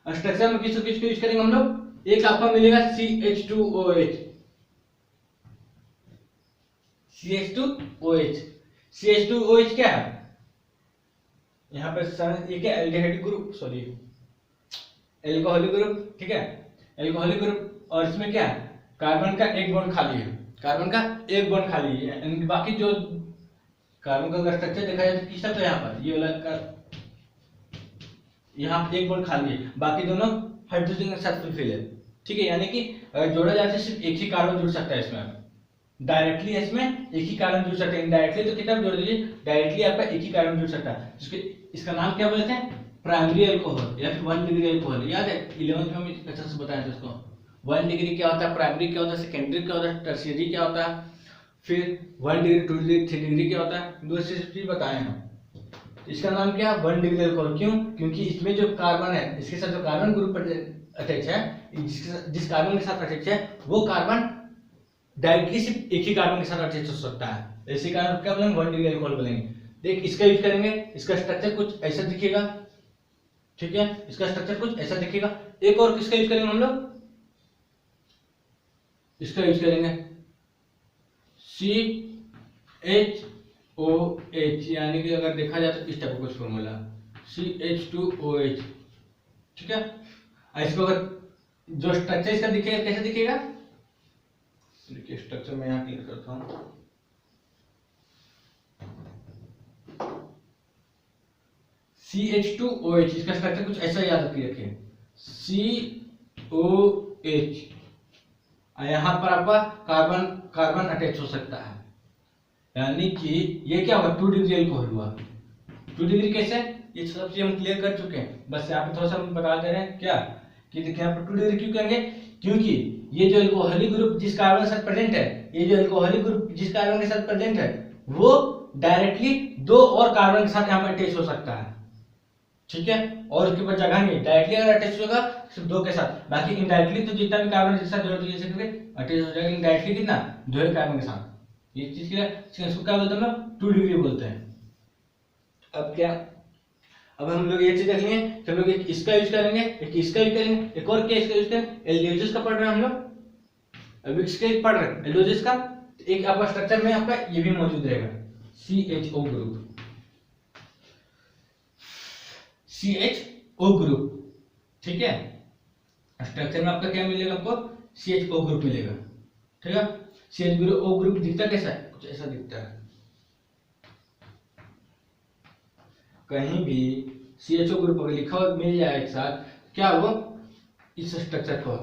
स्ट्रक्चर में किस को यूज करेंगे हम लोग। एक आपका मिलेगा CH2OH, CH2OH। CH2OH क्या है, यहाँ पे ये क्या, aldehyde group, sorry alcoholic group, ठीक है, एल्कोहलिक ग्रुप। और इसमें क्या है, कार्बन का एक बॉन्ड खाली है, कार्बन का एक बॉन्ड खाली है। बाकी जो कार्बन का अगर स्ट्रक्चर देखा जाए तो किसका, तो यहाँ पर ये वाला यहाँ पे एक बॉन्ड खाली है, बाकी दोनों हाइड्रोजन के साथ फुलफिल है, ठीक है। यानी कि अगर जोड़ा जाए तो सिर्फ एक ही कार्बन जुड़ सकता है इसमें, डायरेक्टली इसमें एक ही कार्बन जुड़ सकता है। इनडायरेक्टली तो कितना जोड़ दीजिए, डायरेक्टली आपका एक ही कार्बन जुड़ सकता है। इसका नाम क्या बोलते हैं, प्राइमरी अल्कोहल या फिर 1 डिग्री अल्कोहल। याद है 11th में हम अच्छा से बताया था इसको। 1 डिग्री क्या होता है, प्राइमरी क्या होता है, सेकेंडरी क्या होता है, टर्शियरी क्या होता है, फिर 1 डिग्री 2 डिग्री 3 डिग्री क्या होता है, दो चीज बताए हैं। इसका नाम क्या है, 1 डिग्री अल्कोहल। क्यों, क्योंकि इसमें जो कार्बन है, इसके साथ जो कार्बन ग्रुप अटैच है, जिस कार्बन के साथ अटैच है वो कार्बन डायरेक्टली सिर्फ एक ही कार्बन के साथ अटैच हो सकता है। इसी कारण क्या बोलेंगे, 1 डिग्री अल्कोहल बोलेंगे। देख इसका यूज करेंगे, इसका स्ट्रक्चर कुछ ऐसा दिखेगा, ठीक है, इसका स्ट्रक्चर कुछ ऐसा दिखेगा। एक और किसका यूज करेंगे हम लोग, इसका यूज करेंगे CHOH, यानी कि अगर देखा जाए तो इस टाइप का कुछ फॉर्मूला CH2OH, ठीक है। इसको अगर जो स्ट्रक्चर इसका दिखेगा कैसे दिखेगा, देखिए स्ट्रक्चर में यहाँ क्लिक करता हूँ। CH2OH, इसका स्ट्रक्चर कुछ ऐसा याद रखिए, COH, यहाँ पर आपका कार्बन कार्बन अटैच हो सकता है, यानी कि ये क्या हुआ, 2 डिग्री अल्कोहल हुआ। 2 डिग्री कैसे, ये सब चीज हम क्लियर कर चुके हैं, बस यहाँ पे थोड़ा सा हम बता दे रहे हैं क्या, कि देखिए यहाँ पर 2 डिग्री क्यों कहेंगे, क्योंकि ये जो अल्कोहलिक ग्रुप जिस कार्बन के साथ प्रेजेंट है, ये जो अल्कोहलिक ग्रुप जिस कार्बन के साथ प्रेजेंट है, वो डायरेक्टली 2 और कार्बन के साथ यहाँ पर अटैच हो सकता है, ठीक है। और उसके ऊपर जगह नहीं, डायरेक्टली अगर अटैच होगा सिर्फ 2 के साथ, बाकी इनडायरेक्टली तो जितना भी कार्बन के साथ जोड़ दीजिए अटैच हो जाएगा, इनडायरेक्टली कितना, 2 कार्बन के साथ। ये चीज के लिए इसको क्या बोलते हैं हम, 2 डिग्री बोलते हैं। अब क्या, अब हम लोग ये चीज देख लिए, हम लोग एक इसका यूज करेंगे, एक इसका यूज करेंगे, एक और क्या इसका यूज करेंगे, एल्डिहाइड्स का पढ़ रहे हैं हम लोग, अब इसका पढ़ रहे हैं एल्डिहाइड्स का। एक आपका स्ट्रक्चर में आपका ये भी मौजूद रहेगा, CHO ग्रुप, CHO ग्रुप, ठीक है। स्ट्रक्चर में आपका क्या मिलेगा, आपको CHO ग्रुप मिलेगा, ठीक है। CHO ग्रुप दिखता कैसा है, कुछ ऐसा दिखता है। कहीं भी CHO ग्रुप अगर लिखा हुआ मिल जाए एक साथ, क्या वो इस स्ट्रक्चर को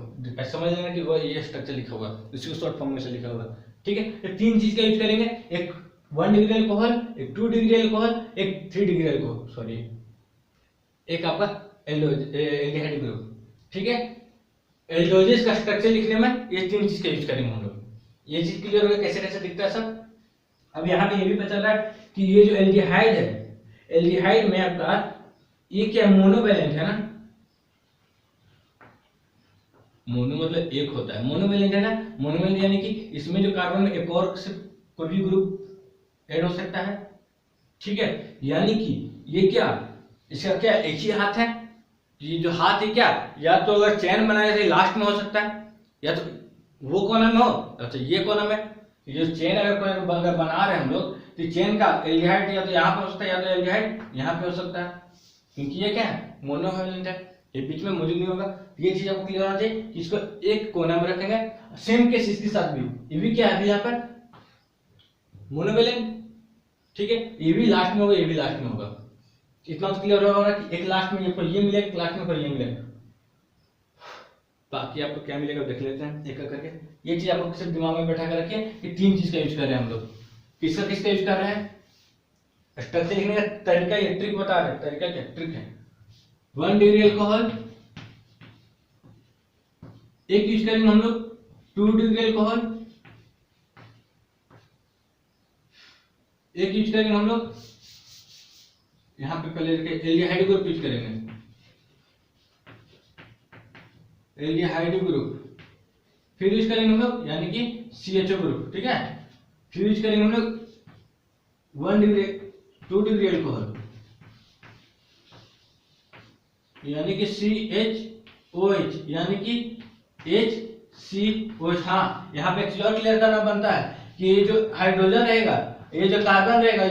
समझ लेंगे कि वो ये स्ट्रक्चर लिखा हुआ, इसको शॉर्ट फॉर्म में से लिखा हुआ, ठीक है। तो 3 चीज का यूज करेंगे, एक 1 डिग्री अल्कोहल, एक 2 डिग्री अल्कोहल, एक 3 डिग्री अल्कोहल, सॉरी एक आपका एल्डिहाइड ग्रुप, ठीक है। एल्डोजेस का स्ट्रक्चर लिखने में ये 3 चीज का यूज करेंगे हम लोग। ये चीज क्लियर हो गया कैसे कैसे दिखता है सब। अब यहाँ पे ये भी पता चल रहा है कि ये जो एल्डिहाइड है, एल्डिहाइड में आपका ये क्या मोनोवैलेंट है ना, मोनो मतलब एक होता है, मोनोवैलेंट है ना, मोनोवैलेंट यानी कि इसमें जो कार्बन में एक और सिर्फ कोई भी ग्रुप ऐड हो सकता है, ठीक है। यानी कि ये क्या, इसका क्या एक ही हाथ है, ये जो हाथ है क्या, या तो अगर चैन बनाया जाए लास्ट में हो सकता है, या तो वो कोना में हो, अच्छा ये कोना में। ये चेन अगर कोई अगर बना रहे हैं हम लोग, तो चेन का एल्डिहाइड या तो यहाँ पे हो सकता है, या तो एल्डिहाइड यहाँ पे हो सकता है, क्योंकि ये क्या है, मोनोवैलेंट है, ये बीच में मौजूद नहीं होगा। ये चीज आपको क्लियर होना चाहिए कि इसको एक कोना में रखेंगे। सेम केस इसके साथ भी, ये भी क्या है यहाँ पर मोनोवेलेंट, ठीक है, ये भी लास्ट में होगा, ये भी लास्ट में होगा। इतना तो क्लियर होगा कि एक लास्ट में ये मिलेगा, एक लास्ट में ये मिलेगा। बाकी आपको क्या मिलेगा देख लेते हैं एक एक करके। ये चीज आपको सिर्फ दिमाग में बैठा कर रखिए कि 3 चीज का यूज कर रहे हैं हम लोग। किसका यूज कर रहे हैं, स्ट्रक्चर लिखने का तरीका, ये ट्रिक बता रहे हैं। तरीका क्या ट्रिक है, 1 डिग्री अल्कोहल एक यूज करेंगे हम लोग, 2 डिग्री अल्कोहल एक यूज करेंगे हम लोग, यहां पे पहले एल्डिहाइड ग्रुप यूज करेंगे, एल्डिहाइड ग्रुप, फिर यूज करेंगे हम लोग यानी कि CHO ग्रुप, ठीक है। फिर यूज करेंगे हम लोग 1 डिग्री 2 डिग्री अल्कोहल यानी कि CHOH यानी कि HCOH। हाँ, यहाँ पे एक चीज और क्लियर करना बनता है कि ये जो हाइड्रोजन रहेगा, ये जो कार्बन रहेगा,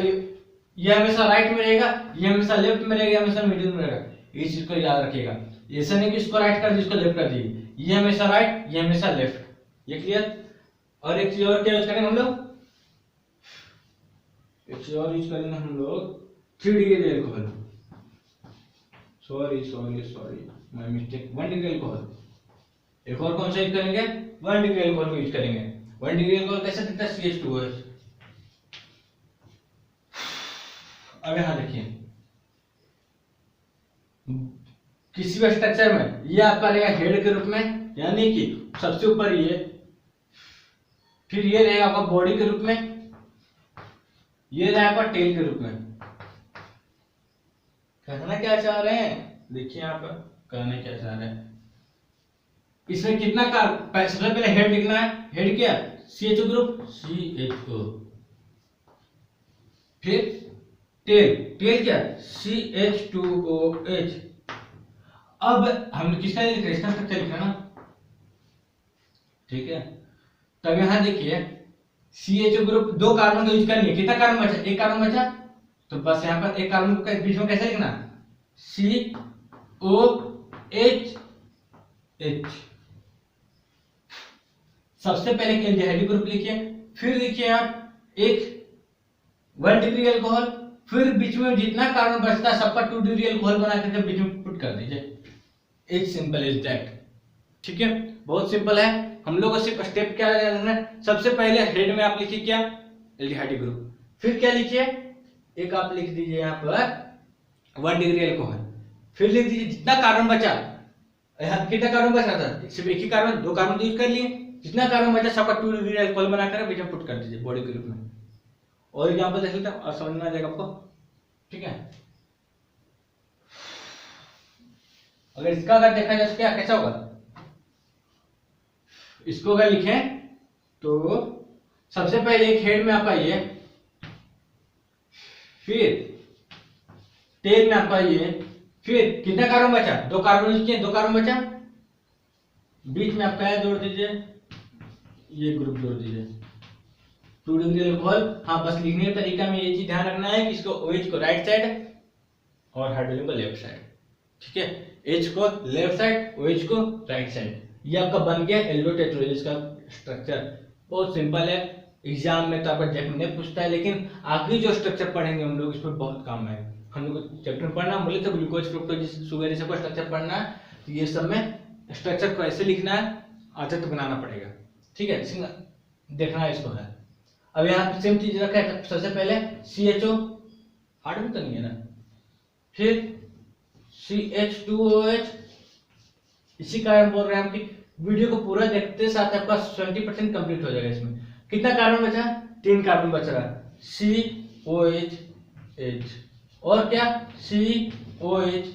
ये हमेशा राइट में रहेगा, ये हमेशा लेफ्ट में रहेगा, हमेशा मिडिल में रहेगा। इस चीज को याद रखिएगा। ऐसा नहीं कि इसको राइट कर दिए इसको लेफ्ट कर दिए, ये हमेशा राइट, ये हमेशा लेफ्ट। ये क्लियर। और एक चीज और क्या यूज करेंगे हम लोग, एक चीज और यूज करेंगे हम लोग 3 degree alcohol, sorry my mistake, 1 degree alcohol. एक और कौन सा यूज करेंगे, 1 डिग्री अल्कोहल को यूज करेंगे। 1 डिग्री अल्कोहल कैसे दिखता है, CH2OH। अब यहां देखिए, किसी भी स्ट्रक्चर में ये आपका रहेगा हेड के रूप में, यानी कि सबसे ऊपर ये, फिर ये रहेगा आपका बॉडी के रूप में, ये रहेगा आपका टेल के रूप में। कहना क्या चाह रहे हैं, देखिए यहाँ पर कहना क्या चाह रहे हैं। इसमें कितना कार्बन, सबसे पहले हेड लिखना है, हेड क्या, CHO ग्रुप, CHO। फिर टेल, टेल क्या, CH2OH। अब हम किसका लिख रहे हैं, इसका स्ट्रक्चर लिखना ना, ठीक है। तब यहां देखिए CHO ग्रुप 2 कार्बन का यूज करेंगे, कितना कार्बन बचा, एक कार्बन बचा, तो बस यहाँ पर एक कार्बन के बीच में कैसे लिखना, COHH। सबसे पहले एल्डिहाइड ग्रुप लिखिए, फिर लिखिए आप एक 1 डिग्री अल्कोहल, फिर बीच में जितना कार्बन बचता है सबका 2 डिग्री अल्कोहल बना करके बीच में पुट कर दीजिए। इट्स सिंपल इज दैट, ठीक है, बहुत सिंपल है। हम लोग को सिर्फ स्टेप क्या करना है, सबसे पहले हेड में आप लिखिए क्या, एल्डिहाइड ग्रुप, फिर क्या लिखिए, एक आप लिख दीजिए यहाँ पर 1 डिग्री अल्कोहल, फिर लिख दीजिए जितना कार्बन बचा, यहाँ कितना कार्बन बचा था, सिर्फ एक ही कार्बन, 2 कार्बन यूज कर लिए, जितना कार्बन बचा सबका 2 डिग्री अल्कोहल बनाकर बीच में पुट कर दीजिए बॉडी के रूप में। और एग्जांपल देख लेते हैं और समझ में आ जाएगा आपको, ठीक है। अगर इसका अगर देखा जाए तो क्या कैसा होगा, इसको अगर लिखें तो सबसे पहले एक हेड में आपका ये, फिर टेल में आपका ये, फिर कितना कार्बन बचा, 2 कार्बन यूज किए, 2 कार्बन बचा, बीच में आप क्या जोड़ दीजिए, ये ग्रुप जोड़ दीजिए, 2 डिग्री अल्कोहल। हाँ, बस लिखने के तरीका में ये चीज ध्यान रखना है कि इसको OH को राइट साइड और हाइड्रोजन को लेफ्ट साइड, ठीक है, H को लेफ्ट साइड, OH को राइट साइड। ये आपका बन गया एल्डोटेट्रोजिस का स्ट्रक्चर। बहुत सिंपल है, एग्जाम में तो आपका जेक नहीं पूछता है, लेकिन आगे जो स्ट्रक्चर पढ़ेंगे हम लोग इसमें बहुत काम है। हम लोग चैप्टर पढ़ना बोले तो ग्लूकोज फ्रुक्टोज शुगर सब स्ट्रक्चर पढ़ना है, तो ये सब में स्ट्रक्चर को ऐसे लिखना है, आदत बनाना पड़ेगा, ठीक है, देखना है इसको है। अब यहाँ पे सेम चीज रखा है, सबसे पहले CHO, हार्ड में तो नहीं है ना, फिर CH2OH। इसी कारण बोल रहे हैं हम कि वीडियो को पूरा देखते साथ आपका 20% कंप्लीट हो जाएगा। इसमें कितना कार्बन बचा, 3 कार्बन बच रहा है, COH और क्या, COH,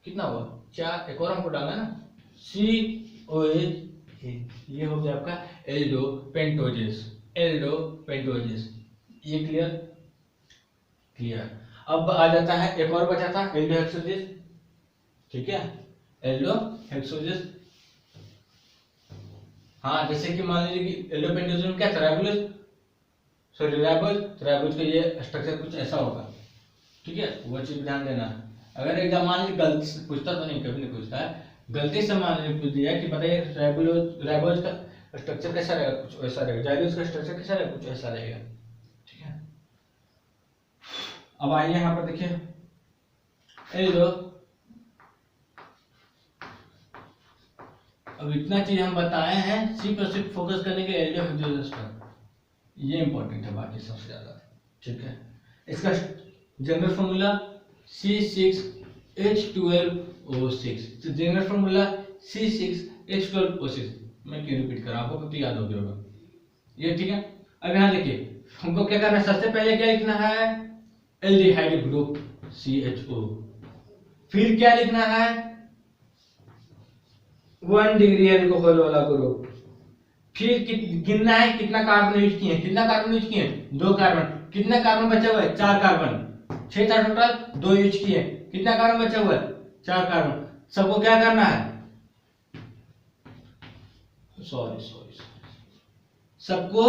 कितना हुआ 4, एक और हमको डालना है ना, COH। ये हो गया आपका एल्डोपेंटोजेस, एल्डोपेंटोजेस। ये क्लियर, क्लियर। अब आ जाता है एक और बचा था एल्डोहेक्सोजेस, ठीक है, एल्डोहेक्सोजेस। हाँ, जैसे कि मान लीजिए कि एल्डोपेंटोजेस में क्या था, राइबोज, सॉरी राइबोज, राइबोज का ये स्ट्रक्चर कुछ ऐसा होगा, ठीक है, वो चीज ध्यान देना। अगर एग्जाम मान लीजिए गलती से पूछता, तो नहीं कभी नहीं पूछता है, गलती से मान लीजिए पूछ दिया कि बताइए राइबोज का स्ट्रक्चर कैसा रहेगा, कुछ वैसा रहेगा, जाइलोज का स्ट्रक्चर कैसा रहेगा, कुछ ऐसा रहेगा। ठीक है, अब आइए यहाँ पर देखिए, ये जो अब इतना चीज हम बताए हैं, सिर्फ और सिर्फ फोकस करने के एल्डियो हेक्सोजेनस पर, ये इंपॉर्टेंट है बाकी सबसे ज्यादा। ठीक है, इसका जनरल फॉर्मूला C6H12O6, तो जनरल फॉर्मूला C6H12O6, मैं क्यों रिपीट कर रहा हूं, आपको तो याद हो गया होगा ये। ठीक है, अब यहाँ देखिए हमको क्या करना है, सबसे पहले क्या लिखना है, एल्डिहाइड ग्रुप CHO, फिर क्या लिखना है 1 डिग्री एल्कोहल वाला ग्रुप, फिर गिनना है कितना कार्बन यूज किए, कितना कार्बन यूज किए, 2 कार्बन, कितना कार्बन बचा हुआ है, 4 कार्बन, 6 था टोटल, 2 यूज किए, कितना कार्बन बचा हुआ है, 4 कार्बन। सबको क्या करना है, सॉरी सबको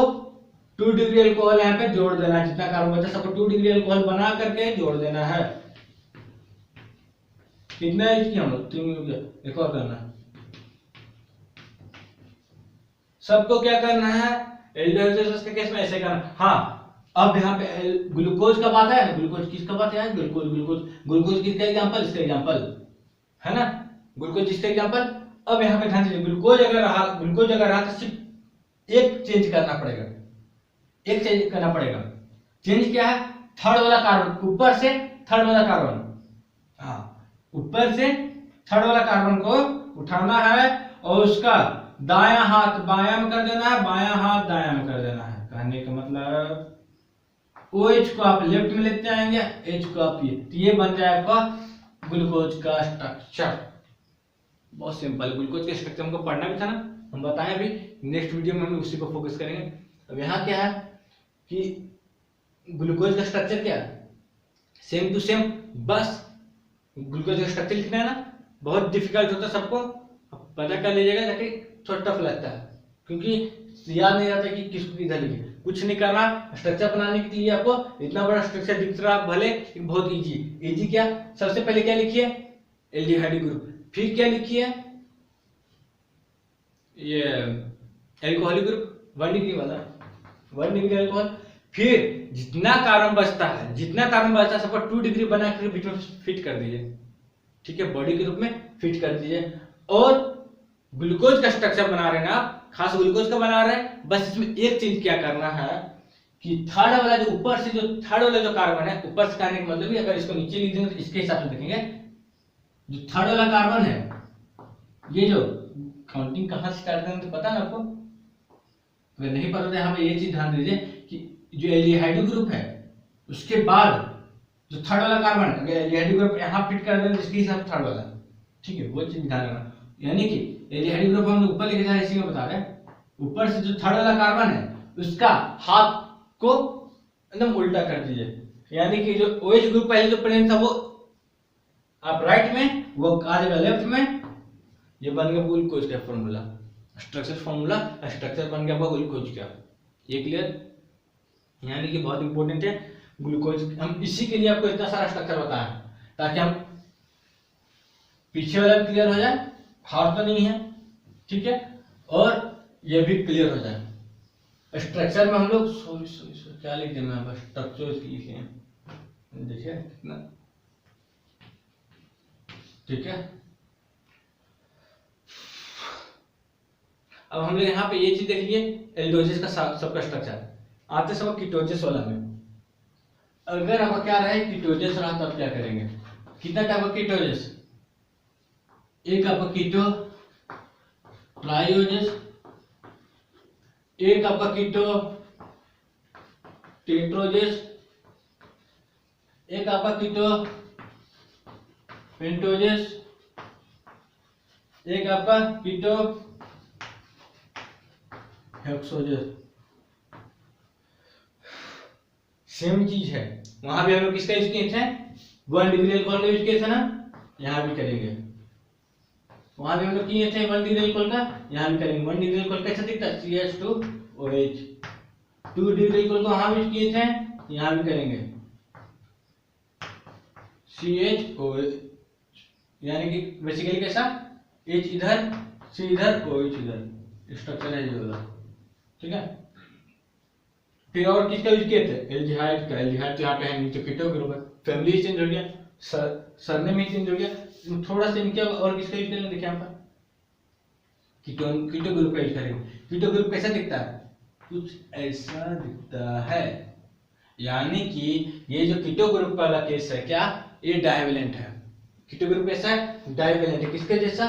2 डिग्री अल्कोहल यहाँ पे जोड़ देना है, जितना कार्बन बचा सबको 2 डिग्री अल्कोहल बना करके जोड़ देना है। कितना यूज किया हम लोग, 3 हो गया, एक और करना है, सबको क्या करना है, एल्डिहाइड के केस में ऐसे करना। हाँ, अब यहाँ पे ग्लूकोज का बात है ना, ग्लूकोज किसका बात है, ग्लूकोज ग्लूकोज ग्लूकोज किसका एग्जांपल, इसका एग्जांपल है ना, ग्लूकोज जिसका एग्जांपल। अब यहाँ पे ध्यान दीजिए, ग्लूकोज अगर रहा तो सिर्फ एक चेंज करना पड़ेगा, एक चेंज करना पड़ेगा। चेंज क्या है, थर्ड वाला कार्बन, ऊपर से थर्ड वाला कार्बन, हाँ ऊपर से थर्ड वाला कार्बन को उठाना है और उसका दायां हाथ बायां में कर देना है, बायां हाथ दायां में कर देना है। कहने का मतलब OH को आप लेफ्ट में लेते आएंगे, H को आप ये बन जाएगा आपका ग्लूकोज का स्ट्रक्चर। बहुत सिंपल, ग्लूकोज के स्ट्रक्चर हमको पढ़ना भी था ना, हम बताएं अभी, नेक्स्ट वीडियो में हम उसी पर फोकस करेंगे। अब यहाँ क्या है कि ग्लूकोज का स्ट्रक्चर क्या है, सेम टू सेम, बस ग्लूकोज का स्ट्रक्चर लिखना है ना, बहुत डिफिकल्ट होता है सबको, पता कर लीजिएगा, जाके थोड़ा टफ लगता है क्योंकि याद नहीं रहता कि किसको किधर लिखे। कुछ नहीं करना, स्ट्रक्चर बनाने के लिए आपको इतना बड़ा स्ट्रक्चर दिख रहा भले, बहुत इजी क्या, सबसे पहले क्या लिखिए, एल्डिहाइड ग्रुप, फिर क्या लिखिए, ये एल्कोहलिक ग्रुप 1 डिग्री वाला, 1 डिग्री अल्कोहल, फिर जितना कार्बन बचता है सबको 2 डिग्री बना कर बीच में फिट कर दीजिए। ठीक है, बॉडी के रूप में फिट कर दीजिए। और ग्लूकोज का स्ट्रक्चर बना रहे हैं आप, खास ग्लूकोज का बना रहे हैं, बस इसमें एक चीज क्या करना है कि थर्ड वाला जो ऊपर से जो थर्ड वाला जो कार्बन है, ऊपर से कहने का मतलब अगर इसको नीचे लिख देंगे तो इसके हिसाब से देखेंगे, जो थर्ड वाला कार्बन है, ये जो काउंटिंग कहां से स्टार्ट करेंगे तो पता ना आपको, अगर नहीं पता तो यहाँ पे ये चीज ध्यान दीजिए कि जो एल्डिहाइड ग्रुप है उसके बाद जो थर्ड वाला कार्बन है, अगर एल्डिहाइड ग्रुप यहाँ फिट कर देंगे इसके हिसाब से थर्ड वाला, ठीक है, वो चीज ध्यान रखना। यानी कि एल्डिहाइड ग्रुप हम ऊपर लिखे जाए, इसी में बता रहे हैं, ऊपर से जो थर्ड वाला कार्बन है उसका हाथ को एकदम उल्टा कर दीजिए, यानी कि जो OH ग्रुप पहले जो प्रेजेंट था वो आप राइट में, वो आ जाएगा लेफ्ट में, ये बन गया ग्लूकोज का फॉर्मूला, स्ट्रक्चर बन गया ग्लूकोज का। ये क्लियर, यानी कि बहुत इंपॉर्टेंट है ग्लूकोज, हम इसी के लिए आपको इतना सारा स्ट्रक्चर बताया ताकि हम पीछे वाला भी क्लियर हो जाए, हार्ड तो नहीं है, ठीक है, और ये भी क्लियर हो जाए। स्ट्रक्चर में हम लोग सॉरी क्या लिख देना है, स्ट्रक्चर लिखे हैं, देखिए कितना, ठीक है। अब हम लोग यहाँ पे ये चीज देख लिए, एल्डोजेस का सबका स्ट्रक्चर। आते सब कीटोजेस वाला में, अगर आपका क्या रहे कीटोजेस रहा तो आप क्या करेंगे, कितना टाइप का कीटोजेस, एक आपका कीटो ट्राइओजेस, एक आपका कीटो टेट्रोजेस, एक आपका कीटो पेंटोजेस, एक आपका कीटो हेक्सोजेस। सेम चीज है, वहां भी हम लोग किसका यूज किए थे, 1 डिग्री अल्कोहल का यूज किए थे ना, यहां भी करेंगे। वहां भी हम लोग किए थे 1 डिग्री अल्कोहल का, यहां भी करेंगे। 1 डिग्री अल्कोहल कैसा दिखता है, CH2OH। 2 डिग्री अल्कोहल को वहां भी किए थे, यहां भी करेंगे CH यानी कि बेसिकली कैसा, H इधर C इधर OH इधर स्ट्रक्चर है ये वाला, ठीक है। फिर और किसका यूज किए थे, एल्डिहाइड का। एल्डिहाइड तो यहाँ पे है नीचे कीटो ग्रुप है, फैमिली चेंज हो गया, सरनेम ही चेंज हो गया, थोड़ा सा इनके और किसका यूज करेंगे, देखिए यहाँ पर कीटोन, कीटो ग्रुप का यूज करेंगे। कीटो ग्रुप कैसा दिखता है, कुछ ऐसा दिखता है, यानी कि ये जो कीटो ग्रुप वाला केस है क्या, ये डाइवेलेंट है। कीटो ग्रुप कैसा है, डाइवेलेंट है, किसके जैसा,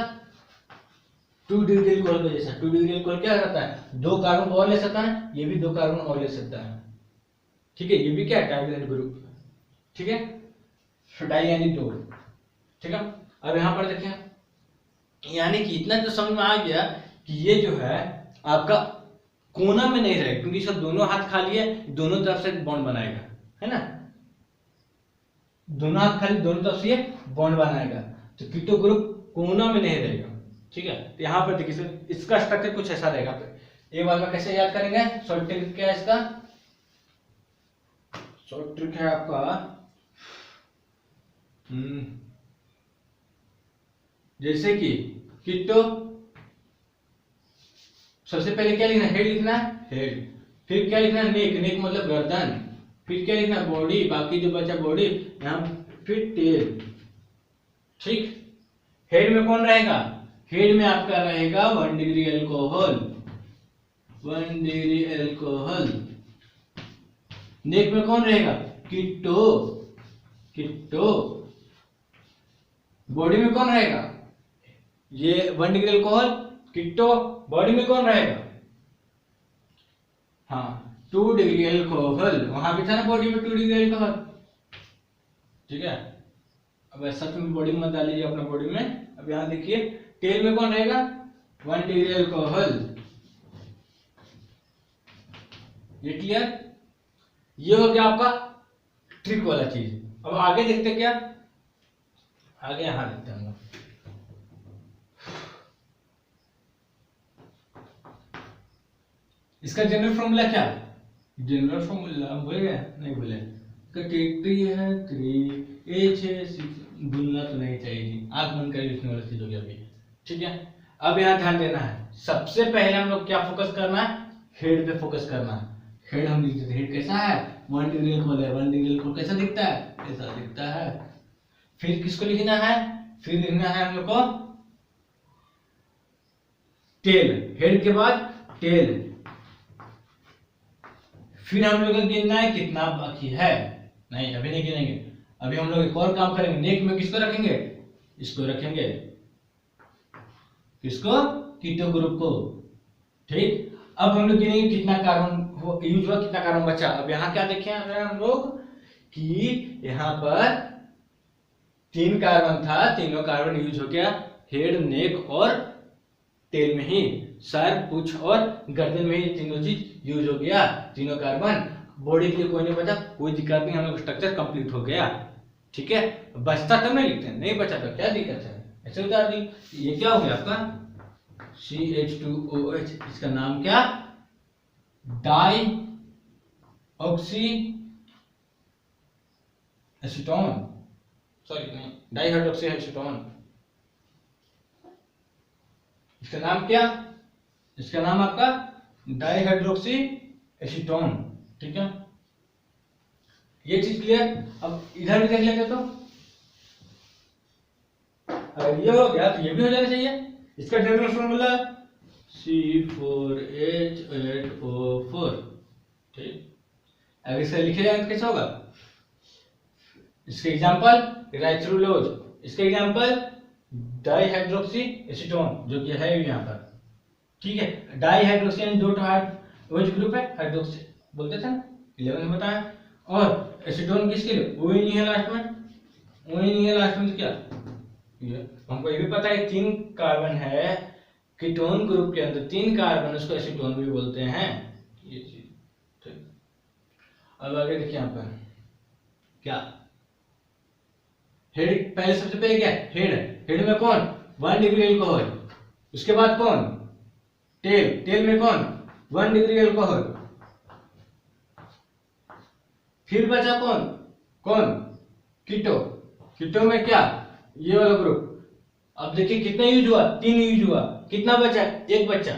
2 डिग्री अल्कोहल का जैसा। 2 डिग्री अल्कोहल क्या रहता है, 2 कार्बन और ले सकता है, ये भी 2 कार्बन और ले सकता है, ठीक है। ये भी क्या है, डाइवेलेंट ग्रुप, ठीक है, डाई यानी 2, ठीक है। अब यहाँ पर देखिए, यानी कि इतना तो समझ में आ गया कि ये जो है आपका कोना में नहीं रहेगा, क्योंकि इसका दोनों हाथ खाली है, दोनों तरफ से बॉन्ड बनाएगा, है ना, दोनों हाथ खाली, दोनों तरफ से बॉन्ड बनाएगा, तो कीटो ग्रुप कोना में नहीं रहेगा, ठीक है। तो यहाँ पर देखिए इसका स्ट्रक्चर कुछ ऐसा रहेगा। एक बार का कैसे याद करेंगे, शॉर्ट ट्रिक क्या है इसका, शॉर्ट ट्रिक है आपका जैसे कि कीटो, सबसे पहले क्या लिखना है, हेड लिखना है, हेड, फिर क्या लिखना है, नेक, नेक मतलब गर्दन, फिर क्या लिखना है, बॉडी, बाकी जो बचा बॉडी, यहाँ फिर टेल, ठीक। हेड में कौन रहेगा, हेड में आपका रहेगा 1 डिग्री अल्कोहल, 1 डिग्री अल्कोहल। नेक में कौन रहेगा, कीटो, कीटो। बॉडी में कौन रहेगा, ये 1 डिग्री अल्कोहल, कीटो। बॉडी में कौन रहेगा, हाँ 2 डिग्री अल्कोहल, वहां भी था ना बॉडी में 2 डिग्री अल्कोहल, ठीक है। अब ऐसा तुम बॉडी में मत डालिए अपना बॉडी में। अब यहाँ देखिए टेल में कौन रहेगा, 1 डिग्री अल्कोहल, ये क्लियर, ये हो गया आपका ट्रिक वाला चीज। अब आगे देखते क्या, आगे यहां देखते हैं, इसका जनरल फॉर्मूला क्या, जनरल फॉर्मूला भूल गए, नहीं भूले, कैटेगरी है 3H है 6, भूलना तो नहीं चाहिए, आंख बंद कर लिखने वाली चीज हो गया अभी, ठीक है। अब यहाँ ध्यान देना है, सबसे पहले हम लोग क्या फोकस करना है, हेड पे फोकस करना है। हेड हम लिख देते, हेड कैसा है, 1 डिग्री अल्कोहल है, 1 डिग्री अल्कोहल कैसा दिखता है, ऐसा दिखता है। फिर किसको लिखना है, फिर लिखना है हम लोग को टेल, हेड के बाद टेल। फिर हम लोग को गिनना है कितना बाकी है, नहीं अभी नहीं गिनेंगे, अभी हम लोग एक और काम करेंगे। नेक में किसको रखेंगे, इसको रखेंगे, किसको, कीटो ग्रुप को, ठीक। अब हम लोग गिनेंगे कितना कार्बन यूज हुआ, कितना कार्बन बचा। अब यहाँ क्या देखें हम लोग कि यहाँ पर 3 कार्बन था, तीनों कार्बन यूज हो गया, हेड, नेक और टेल में ही, सर, पूंछ और गर्दन में ही तीनों चीज यूज हो गया, तीनों कार्बन। बॉडी के लिए कोई नहीं बचा, कोई दिक्कत नहीं, हम लोग स्ट्रक्चर कंप्लीट हो गया, ठीक है। बचता तब नहीं लिखते हैं, नहीं बचा तो क्या दिक्कत है, ऐसे उतार दी। ये क्या हो गया आपका CH2OH, इसका नाम क्या, डाई ऑक्सी एसीटोन, सॉरी नहीं, डाई हाइड्रोक्सी एसीटोन, इसका नाम क्या, इसका नाम आपका डाई हाइड्रोक्सी एसीटोन, ठीक है। ये चीज क्लियर। अब इधर भी देख लेते तो, अगर ये हो गया तो ये भी हो जाना चाहिए। इसका जनरल फॉर्मूला C4H8O4, ठीक। अगर इसे लिखे जाए तो कैसे होगा, इसके एग्जांपल राइथ्रोलोज, इसके एग्जांपल डाईहाइड्रोक्सी एसीटोन जो कि है यहाँ पर, ठीक है। डाईहाइड्रोक्सी यानी 2 OH ग्रुप है, हाइड्रोक्सी बोलते थे ना 11 में बताया, और एसीटोन किसके लिए, OH नहीं है लास्ट में, OH नहीं है लास्ट में, तो क्या ये हमको ये भी पता है 3 कार्बन है कीटोन ग्रुप के अंदर, 3 कार्बन, उसको एसीटोन भी बोलते हैं, ये चीज, ठीक। अब आगे देखिए यहाँ पर क्या, हेड पहले, सबसे पहले क्या, हेड, हेड में कौन, 1 डिग्री अल्कोहल, उसके बाद कौन, टेल, टेल में कौन, 1 डिग्री अल्कोहल, फिर बचा कौन, कौन, कीटो, कीटो में क्या, ये वाला ग्रुप। अब देखिए कितना यूज हुआ, 3 यूज हुआ, कितना बचा, 1 बचा,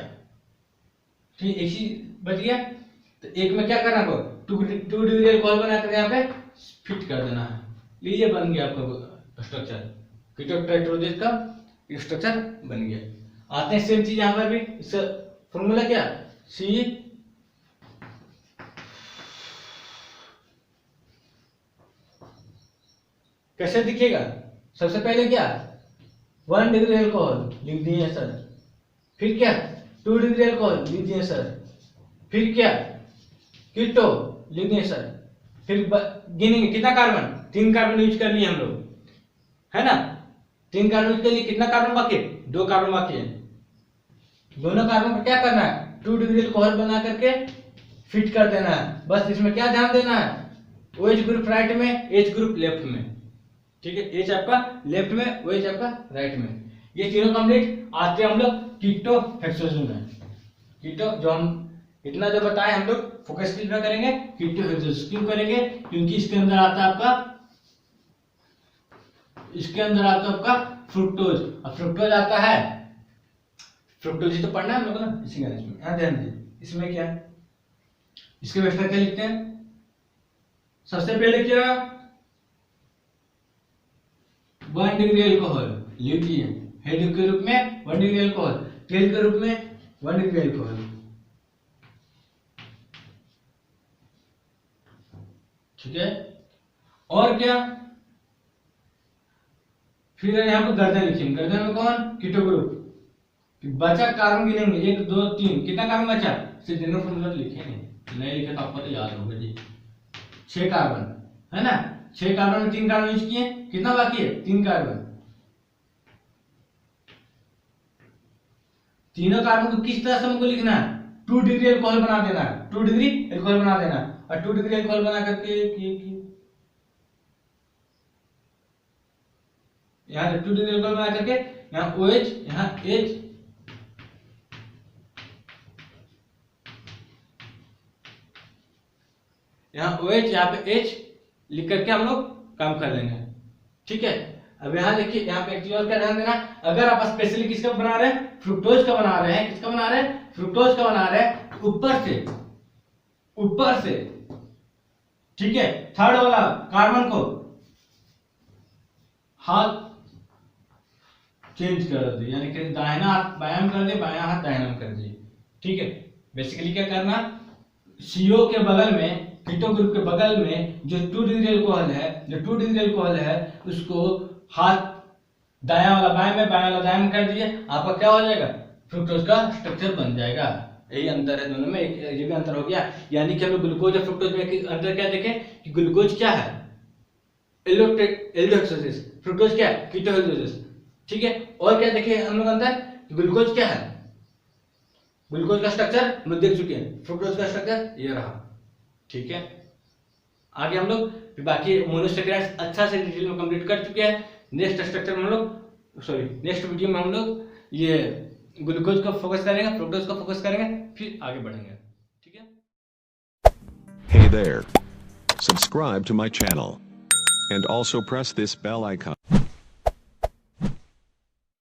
ठीक, एक ही बच गया। तो एक में क्या करना होगा, 2 डिग्री अल्कोहल बनाकर यहाँ पे फिट कर देना है। लीजिए बन गया आपका स्ट्रक्चर, कीटो ट्राइट्रोजेस का स्ट्रक्चर बन गया। आते हैं सेम चीज यहाँ पर भी, इसका फॉर्मूला क्या, सी कैसे दिखेगा, सबसे पहले क्या 1 डिग्री अल्कोहल लिख दिए सर, फिर क्या 2 डिग्री अल्कोहल लिख दिए सर, फिर क्या कीटो लिख दिए सर, फिर गिनेंगे कितना कार्बन, 3 कार्बन यूज कर लिए हम लोग, है ना। 3 कार्बन यूज कर लिए, कितना कार्बन बाकी है, 2 कार्बन बाकी है। दोनों कार्बन पर क्या करना है, 2 डिग्री अल्कोहल बना करके फिट कर देना है। बस इसमें क्या ध्यान देना है, OH ग्रुप राइट में, H ग्रुप लेफ्ट में, ठीक है। H आपका लेफ्ट में, OH आपका राइट में, ये तीनों कंप्लीट। आते हैं हम लोग कीटो हेक्सोजन में। कीटो जो हम इतना जो बताए हम लोग फोकस किस में करेंगे, कीटो हेक्सोजन। क्यों करेंगे, क्योंकि इसके अंदर आता है आपका, इसके अंदर आता है आपका फ्रुक्टोज, और फ्रुक्टोज आता है, फ्रुक्टोज ही तो पढ़ना है हम लोग ना, इसी में यहाँ ध्यान दीजिए। इसमें क्या है, इसके स्ट्रक्चर क्या लिखते हैं, सबसे पहले क्या 1 डिग्री अल्कोहल लिख दिए, हेड के रूप में 1 डिग्री अल्कोहल, टेल के रूप में 1 डिग्री अल्कोहल, ठीक है। और क्या, फिर यहाँ पे गर्दन लिखेंगे, गर्दन में कौन, कीटो ग्रुप। बचा कार्बन गिनेंगे 1 2 3, कितना कार्बन बचा, सिर्फ जनरल फॉर्मूला लिखे नहीं लिखे तो आपको तो याद होगा जी, 6 कार्बन है ना। 6 कार्बन में 3 कार्बन यूज किए, कितना बाकी है, 3 कार्बन। तीनों कार्बन को किस तरह से हमको लिखना है, 2 डिग्री अल्कोहल बना देना है, 2 डिग्री अल्कोहल बना देना है। और 2 डिग्री अल्कोहल बना करके यहाँ 2 डिग्री अल्कोहल बना करके यहाँ OH, यहाँ H, यहाँ OH, यहाँ पे H लिख करके हम लोग काम कर लेंगे, ठीक है। अब यहाँ देखिए, यहाँ पे एक चीज और क्या ध्यान देना, अगर आप स्पेशली किसका बना रहे हैं, फ्रुक्टोज का बना रहे हैं, किसका बना रहे हैं, फ्रुक्टोज का बना रहे हैं, ऊपर से, ठीक है। थर्ड वाला कार्बन को हाथ चेंज कर दे, यानी कि दाहिना हाथ बायां कर दे, बायां हाथ दाहिना कर दे, ठीक है। बेसिकली क्या करना, CO के बगल में, कीटो ग्रुप के बगल में जो 2 डिग्री अल्कोहल है, उसको हाथ दायां वाला बाएं में, बायां वाला दायां में कर दीजिए, आपका क्या हो जाएगा, फ्रुक्टोज का स्ट्रक्चर बन जाएगा। यही अंतर है दोनों में, ये भी अंतर हो गया। यानी कि हम लोग ग्लूकोज और फ्रुक्टोज में अंतर क्या देखें कि ग्लूकोज क्या है, एल्डोहेक्सोजेस, फ्रुक्टोज क्या है, कीटो हेक्सोजेस, ठीक है। और क्या देखे हम लोग अंदर, ग्लूकोज क्या है, ग्लूकोज का स्ट्रक्चर हम लोग देख चुके हैं, फ्रुक्टोज का स्ट्रक्चर ये रहा, ठीक है। आगे हम लोग बाकी मोनोसैकेराइड्स अच्छा से डिटेल में कंप्लीट कर चुके हैं। नेक्स्ट स्ट्रक्चर में हम लोग, नेक्स्ट वीडियो में हम लोग ये ग्लूकोज का फोकस करेंगे, फ्रुक्टोज का फोकस करेंगे, फिर आगे बढ़ेंगे, ठीक है। Hey there. Subscribe to my channel. And also press this bell icon.